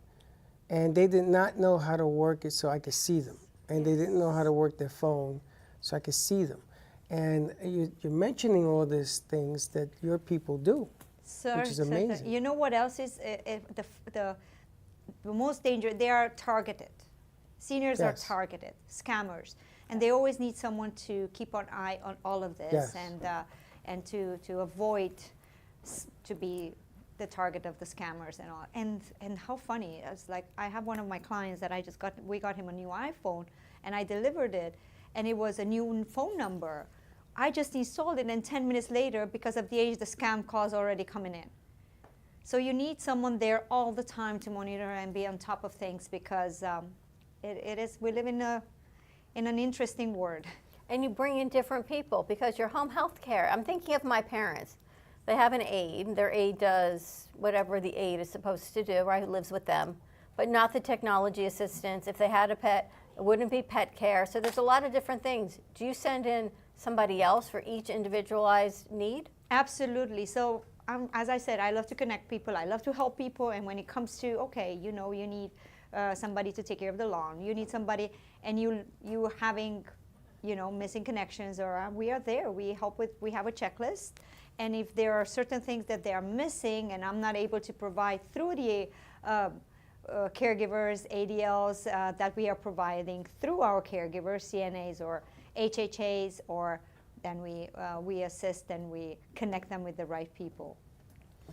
and they did not know how to work it so I could see them. And they didn't know how to work their phone so I could see them. And you're mentioning all these things that your people do, which is amazing. You know what else is the most dangerous? They are targeted. Seniors are targeted, scammers. And they always need someone to keep an eye on all of this and to avoid to be the target of the scammers and all. And how funny, it's like I have one of my clients that we got him a new iPhone and I delivered it and it was a new phone number. I just installed it and 10 minutes later, because of the age, the scam calls already coming in. So you need someone there all the time to monitor and be on top of things because we live in an interesting world. And you bring in different people because your home health care. I'm thinking of my parents. They have an aide. Their aide does whatever the aide is supposed to do, right? Who lives with them, but not the technology assistance. If they had a pet, it wouldn't be pet care. So there's a lot of different things. Do you send in somebody else for each individualized need? Absolutely. So as I said, I love to connect people. I love to help people. And when it comes to, okay, you need somebody to take care of the lawn. You need somebody, and you having, missing connections, or we are there. We help with. We have a checklist, and if there are certain things that they are missing, and I'm not able to provide through the caregivers, ADLs that we are providing through our caregivers, CNAs or HHAs, or then we assist and we connect them with the right people.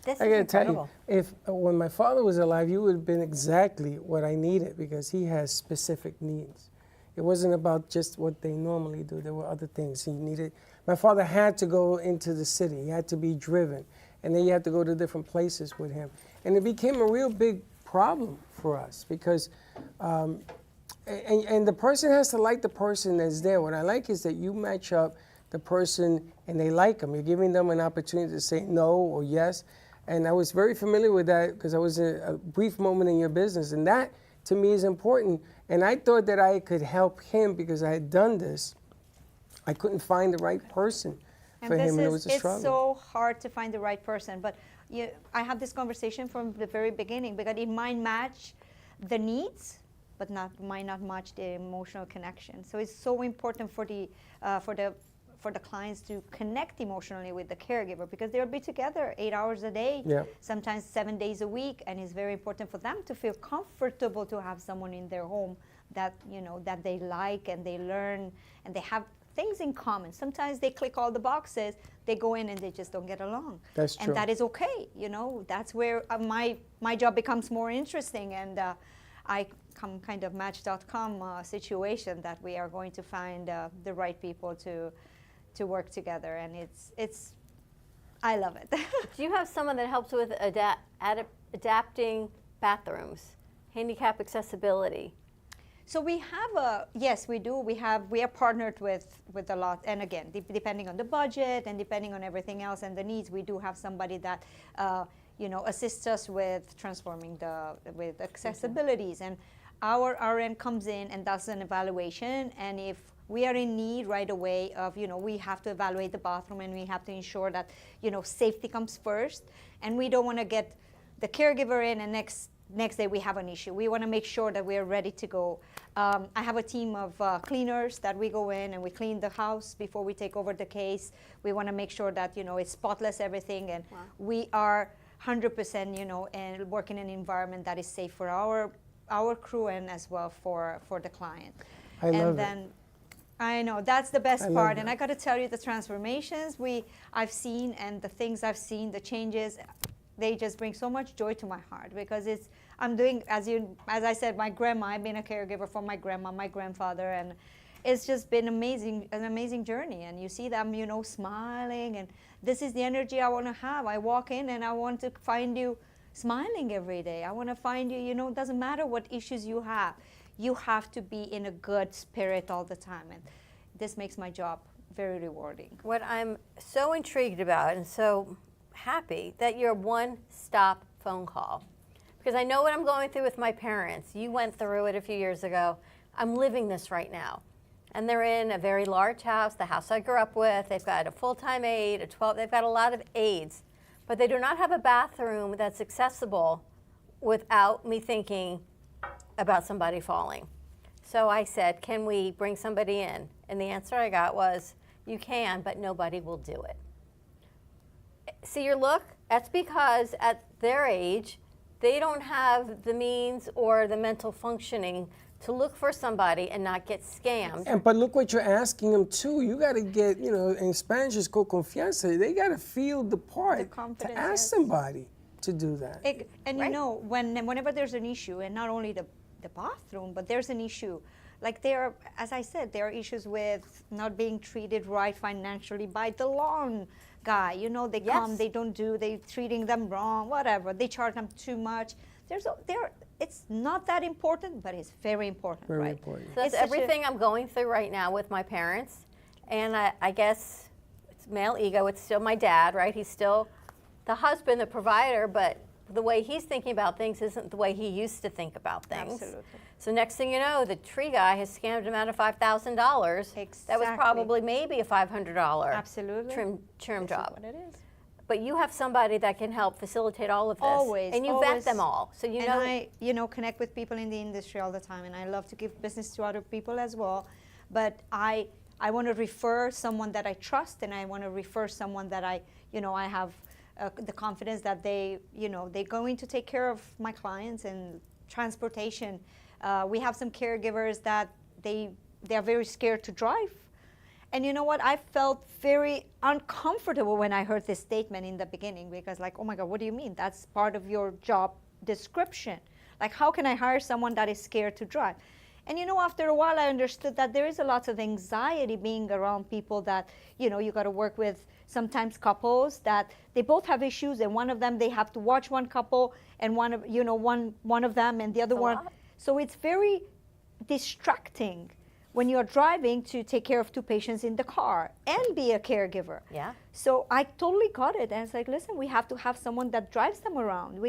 This I is gotta incredible. tell you, when my father was alive, you would have been exactly what I needed because he has specific needs. It wasn't about just what they normally do. There were other things he needed. My father had to go into the city. He had to be driven. And then you had to go to different places with him. And it became a real big problem for us because, and the person has to like the person that's there. What I like is that you match up the person and they like them. You're giving them an opportunity to say no or yes. And I was very familiar with that because I was in a brief moment in your business. And that, to me, is important. And I thought that I could help him because I had done this. I couldn't find the right person for him, and it was a struggle. It's so hard to find the right person. But I have this conversation from the very beginning because it might match the needs, but might not match the emotional connection. So it's so important for the clients to connect emotionally with the caregiver because they'll be together 8 hours a day, sometimes 7 days a week, and it's very important for them to feel comfortable to have someone in their home that that they like and they learn and they have things in common. Sometimes they click all the boxes, they go in and they just don't get along. That's true. And that is okay. That's where my job becomes more interesting, and I come kind of Match.com situation that we are going to find the right people to work together, and it's I love it. Do you have someone that helps with adapting bathrooms, handicap accessibility? So we have yes, we do. We are partnered with a lot, and again, depending on the budget and depending on everything else and the needs, we do have somebody that assists us with transforming with accessibilities. And our RN comes in and does an evaluation, and if we are in need right away of, we have to evaluate the bathroom and we have to ensure that, safety comes first. And we don't want to get the caregiver in and next day we have an issue. We want to make sure that we are ready to go. I have a team of cleaners that we go in and we clean the house before we take over the case. We want to make sure that, it's spotless, everything. And we are 100%, and work in an environment that is safe for our crew and as well for the client. I love it. I know, that's the best part. And I got to tell you, the transformations I've seen and the things I've seen, the changes, they just bring so much joy to my heart because I'm doing, as I said, my grandma, I've been a caregiver for my grandma, my grandfather, and it's just been an amazing journey. And you see them, smiling, and this is the energy I want to have. I walk in and I want to find you smiling every day. I want to find you, it doesn't matter what issues you have. You have to be in a good spirit all the time. And this makes my job very rewarding. What I'm so intrigued about and so happy that you're a one-stop phone call. Because I know what I'm going through with my parents. You went through it a few years ago. I'm living this right now. And they're in a very large house, the house I grew up with. They've got a full-time aide, they've got a lot of aides. But they do not have a bathroom that's accessible without me thinking, about somebody falling. So I said, can we bring somebody in? And the answer I got was, you can, but nobody will do it. See your look? That's because at their age, they don't have the means or the mental functioning to look for somebody and not get scammed. But look what you're asking them too. You got to get, in Spanish it's called confianza. They got to feel the part to ask somebody to do that. Whenever there's an issue, and not only the bathroom, but there's an issue. Like as I said, there are issues with not being treated right financially by the lawn guy. They come, they don't do, they treating them wrong, whatever. They charge them too much. It's not that important, but it's very important, very right? important. So that's everything I'm going through right now with my parents. And I guess it's male ego. It's still my dad, right? He's still the husband, the provider, but the way he's thinking about things isn't the way he used to think about things. Absolutely. So next thing you know, the tree guy has scammed him out of $5,000. Exactly. That was probably maybe a $500 trim job. What it is. But you have somebody that can help facilitate all of this. Always. And you vet them all. So you know. And I, connect with people in the industry all the time, and I love to give business to other people as well. But I want to refer someone that I trust, and I want to refer someone that I have the confidence that they're going to take care of my clients. And transportation, we have some caregivers that they're very scared to drive. And you know what? I felt very uncomfortable when I heard this statement in the beginning, because oh my God, what do you mean? That's part of your job description. Like, how can I hire someone that is scared to drive? And after a while, I understood that there is a lot of anxiety being around people that, you got to work with sometimes couples that they both have issues, and one of them, they have to watch one couple, and one of them and the other one. So it's very distracting when you're driving to take care of two patients in the car and be a caregiver. Yeah. So I totally got it. And it's like, listen, we have to have someone that drives them around.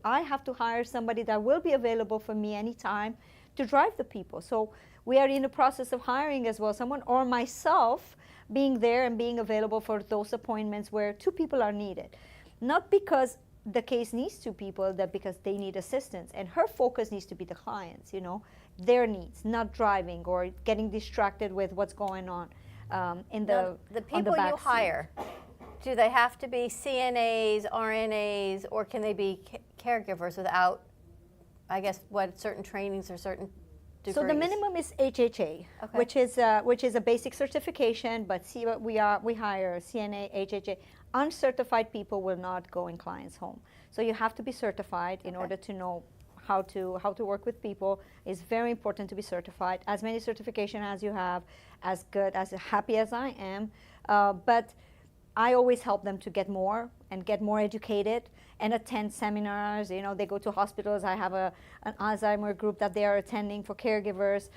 I have to hire somebody that will be available for me anytime to drive the people. So we are in the process of hiring as well someone, or myself being there and being available for those appointments where two people are needed. Not because the case needs two people, that because they need assistance. And her focus needs to be the clients, their needs, not driving or getting distracted with what's going on the people you hire. Do they have to be CNAs, RNAs, or can they be caregivers without, I guess, certain trainings or certain degrees? So the minimum is HHA, which is a basic certification. But we hire CNA, HHA. Uncertified people will not go in clients' home. So you have to be certified in order to know how to work with people. It's very important to be certified. As many certification as you have, as good, as happy as I am. But I always help them to get more and get more educated and attend seminars. They go to hospitals. I have an Alzheimer group that they are attending for caregivers.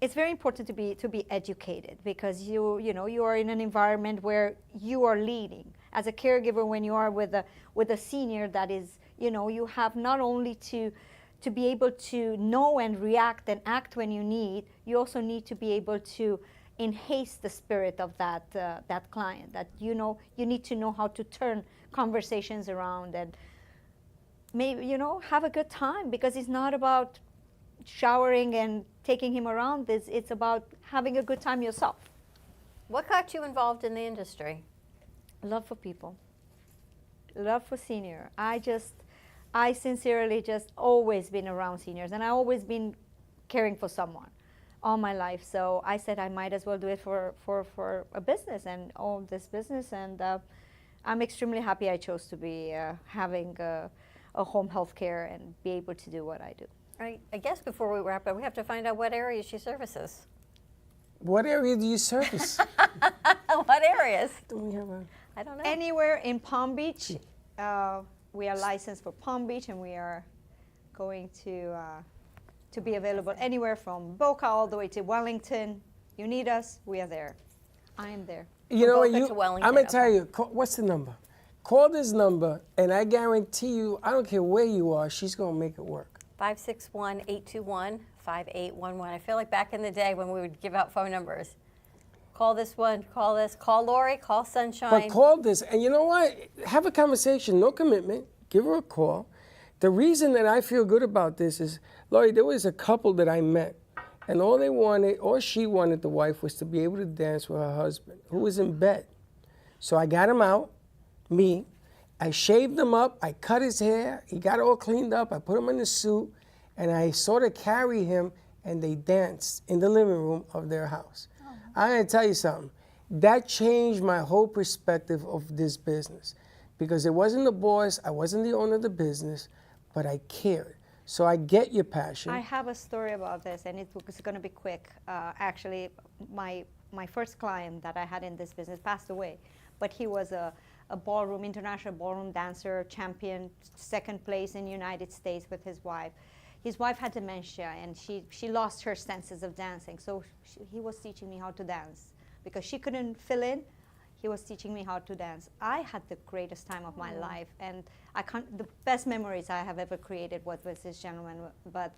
It's very important to be educated, because you are in an environment where you are leading. As a caregiver, when you are with a senior that is, you have not only to be able to know and react and act when you need, you also need to be able to enhance the spirit of that client. That you need to know how to turn conversations around and maybe have a good time, because it's not about showering and taking him around. It's about having a good time yourself. What got you involved in the industry? Love for people, love for senior. I sincerely just always been around seniors, and I always been caring for someone all my life. So I said I might as well do it for a business and own this business. And I'm extremely happy I chose to be having a home health care and be able to do what I do. Right. I guess before we wrap up, we have to find out what areas she services. What area do you service? What areas? Do we have I don't know. Anywhere in Palm Beach. We are licensed for Palm Beach, and we are going to be available anywhere from Boca all the way to Wellington. You need us, we are there. I am there. I'm going to tell you, what's the number? Call this number, and I guarantee you, I don't care where you are, she's going to make it work. 561-821-5811. I feel like back in the day when we would give out phone numbers. Call this one, call this, call Lori, call Sunshine. But call this, and you know what? Have a conversation, no commitment. Give her a call. The reason that I feel good about this is, Lori, there was a couple that I met, and all they wanted, or she wanted, the wife, was to be able to dance with her husband, who was in bed. So I got him out, I shaved him up, I cut his hair, he got all cleaned up, I put him in a suit, and I sort of carried him, and they danced in the living room of their house. I'm gonna tell you something. That changed my whole perspective of this business, because it wasn't the boss, I wasn't the owner of the business, but I cared. So I get your passion. I have a story about this, and it's going to be quick. Actually, my first client that I had in this business passed away, but he was a ballroom, international ballroom dancer, champion, second place in the United States with his wife. His wife had dementia, and she lost her senses of dancing. So he was teaching me how to dance. Because she couldn't fill in, he was teaching me how to dance. I had the greatest time of my life, and the best memories I have ever created was with this gentleman. But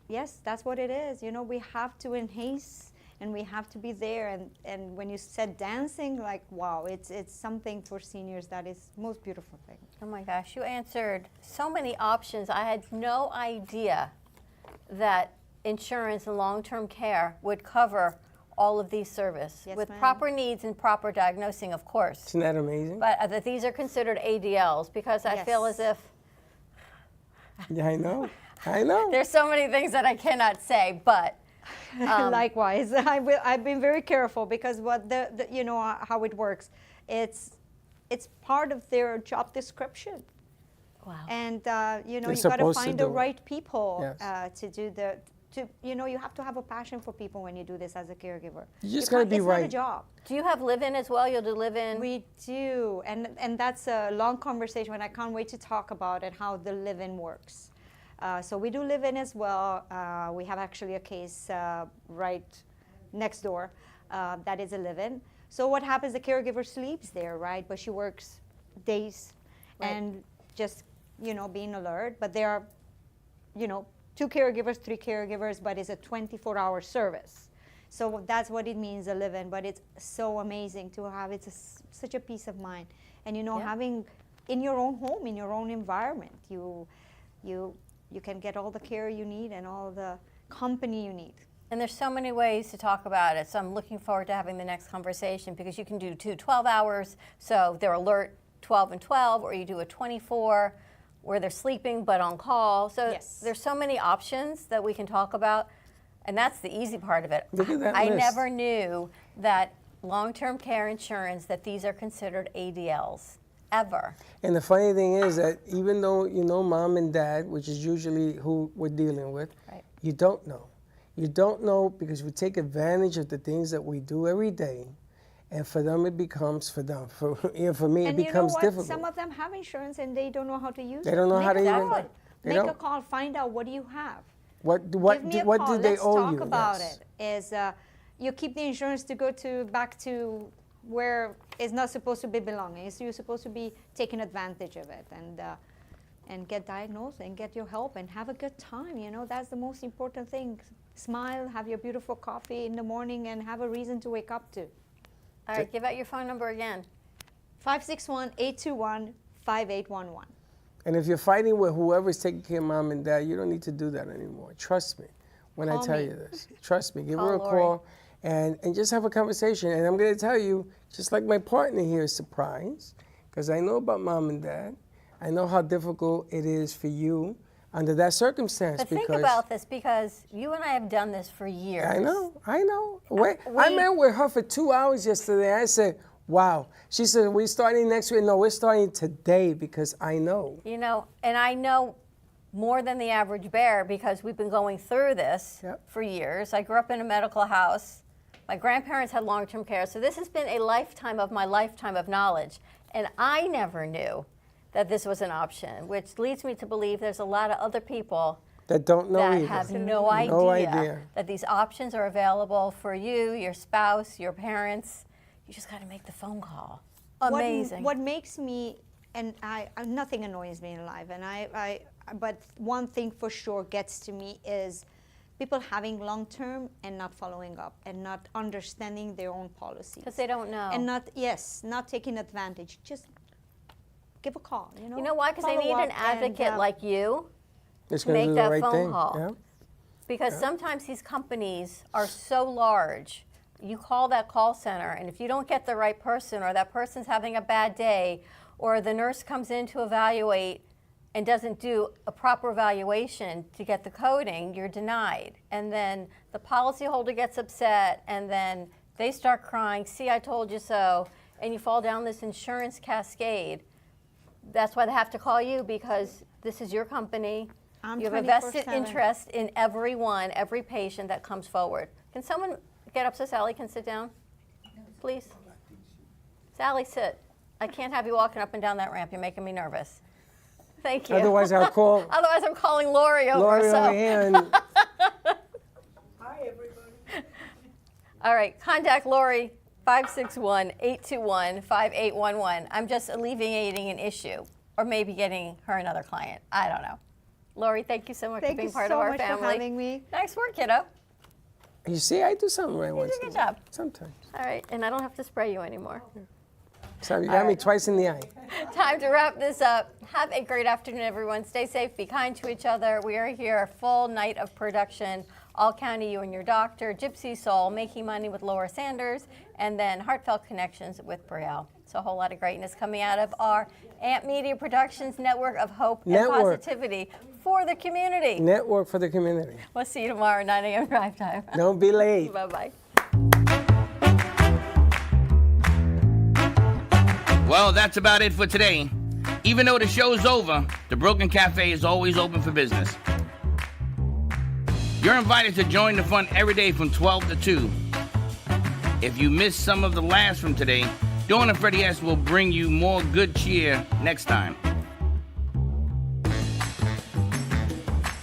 yes, that's what it is. You know, we have to enhance, and we have to be there. And when you said dancing, like, wow, it's something for seniors that is the most beautiful thing. Oh my gosh, you answered so many options. I had no idea that insurance and long-term care would cover all of these services with proper needs and proper diagnosing, of course. Isn't that amazing? But that these are considered ADLs, because I feel as if Yeah, I know. there's so many things that I cannot say, but likewise, I've been very careful, because what the you know how it works. It's part of their job description. Wow. And you know, They're you got to supposed to find the do it. right people Yes. to do you know, you have to have a passion for people when you do this as a caregiver. You just gotta be it's right. Not a job. Do you have live-in as well? You'll do live-in? We do, and that's a long conversation, and I can't wait to talk about it, how the live-in works. So we do live-in as well. We have actually a case right next door that is a live-in. So what happens, the caregiver sleeps there, right? But she works days and just, you know, being alert. But there are, you know, 2 caregivers, 3 caregivers, but it's a 24-hour service. So that's what it means, a live-in. But it's so amazing to have. It's such a peace of mind. And, you know, having in your own home, in your own environment, you can get all the care you need and all the company you need. And there's so many ways to talk about it. So I'm looking forward to having the next conversation, because you can do 2 12 hours, so they're alert 12 and 12, or you do a 24 where they're sleeping but on call. So there's so many options that we can talk about, and that's the easy part of it. Look at that I list. never knew that long-term care insurance, that these are considered ADLs, ever. And the funny thing is that even though you know mom and dad, which is usually who we're dealing with, you don't know. You don't know, because we take advantage of the things that we do every day, and for them it becomes, for me it becomes you know what? difficult. Some of them have insurance and they don't know how to use it. They don't know how to even. Make a call, find out what do you have. What do they owe you? Let's talk about it. Is you keep the insurance to go back to where it's not supposed to be belonging. You're supposed to be taking advantage of it and get diagnosed and get your help and have a good time. You know, that's the most important thing. Smile, have your beautiful coffee in the morning, and have a reason to wake up to. All right, give out your phone number again. 561-821-5811. And if you're fighting with whoever's taking care of mom and dad, you don't need to do that anymore. Trust me when I tell you this. Trust me. Give her a call and just have a conversation. And I'm going to tell you, just like my partner here is surprised, because I know about mom and dad. I know how difficult it is for you under that circumstance. But think about this, because you and I have done this for years. I know. I met with her for 2 hours yesterday. I said, wow. She said, we're starting next week. No, we're starting today, because I know. You know, and I know more than the average bear, because we've been going through this for years. I grew up in a medical house. My grandparents had long-term care. So this has been a lifetime of my lifetime of knowledge. And I never knew that this was an option, which leads me to believe there's a lot of other people that don't know that have no idea that these options are available for you, your spouse, your parents. You just got to make the phone call. Amazing. What makes me, and nothing annoys me in life, and but one thing for sure gets to me is people having long-term and not following up and not understanding their own policies. Because they don't know. And not taking advantage. Just give a call. You know why? Because they need Follow an up advocate and, like you It's to gonna make do the that right phone thing. call. Yeah. Because sometimes these companies are so large. You call that call center, and if you don't get the right person, or that person's having a bad day, or the nurse comes in to evaluate and doesn't do a proper evaluation to get the coding, you're denied. And then the policyholder gets upset, and then they start crying, see, I told you so, and you fall down this insurance cascade. That's why they have to call you, because this is your company. You have a vested 24/7. interest in every patient that comes forward. Can someone get up so Sally can sit down, please? Sally, sit. I can't have you walking up and down that ramp. You're making me nervous. Thank you. Otherwise, I'll call. Otherwise, I'm calling Lori over. Lori so. over here. And All right, contact Lori, 561-821-5811. I'm just alleviating an issue, or maybe getting her another client. I don't know. Lori, thank you so much for being part of our family. Thank you so much for having me. Nice work, kiddo. you see, I do something right once. Good job. Sometimes. All right, and I don't have to spray you anymore. So you got me twice in the eye. Time to wrap this up. Have a great afternoon, everyone. Stay safe, be kind to each other. We are here, a full night of production. All County, You and Your Doctor, Gypsy Soul, Making Money with Laura Sanders, and then Heartfelt Connections with Brielle. So a whole lot of greatness coming out of our Amp Media Productions network of hope and positivity for the community. Network for the community. We'll see you tomorrow, 9 a.m. drive time. Don't be late. Bye-bye. Well, that's about it for today. Even though the show's over, the Brooklyn Cafe is always open for business. You're invited to join the fun every day from 12 to 2. If you missed some of the laughs from today, Dawn and Freddie S. will bring you more good cheer next time.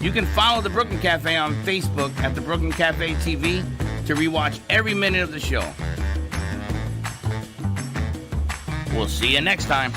You can follow the Brooklyn Cafe on Facebook at the Brooklyn Cafe TV to rewatch every minute of the show. We'll see you next time.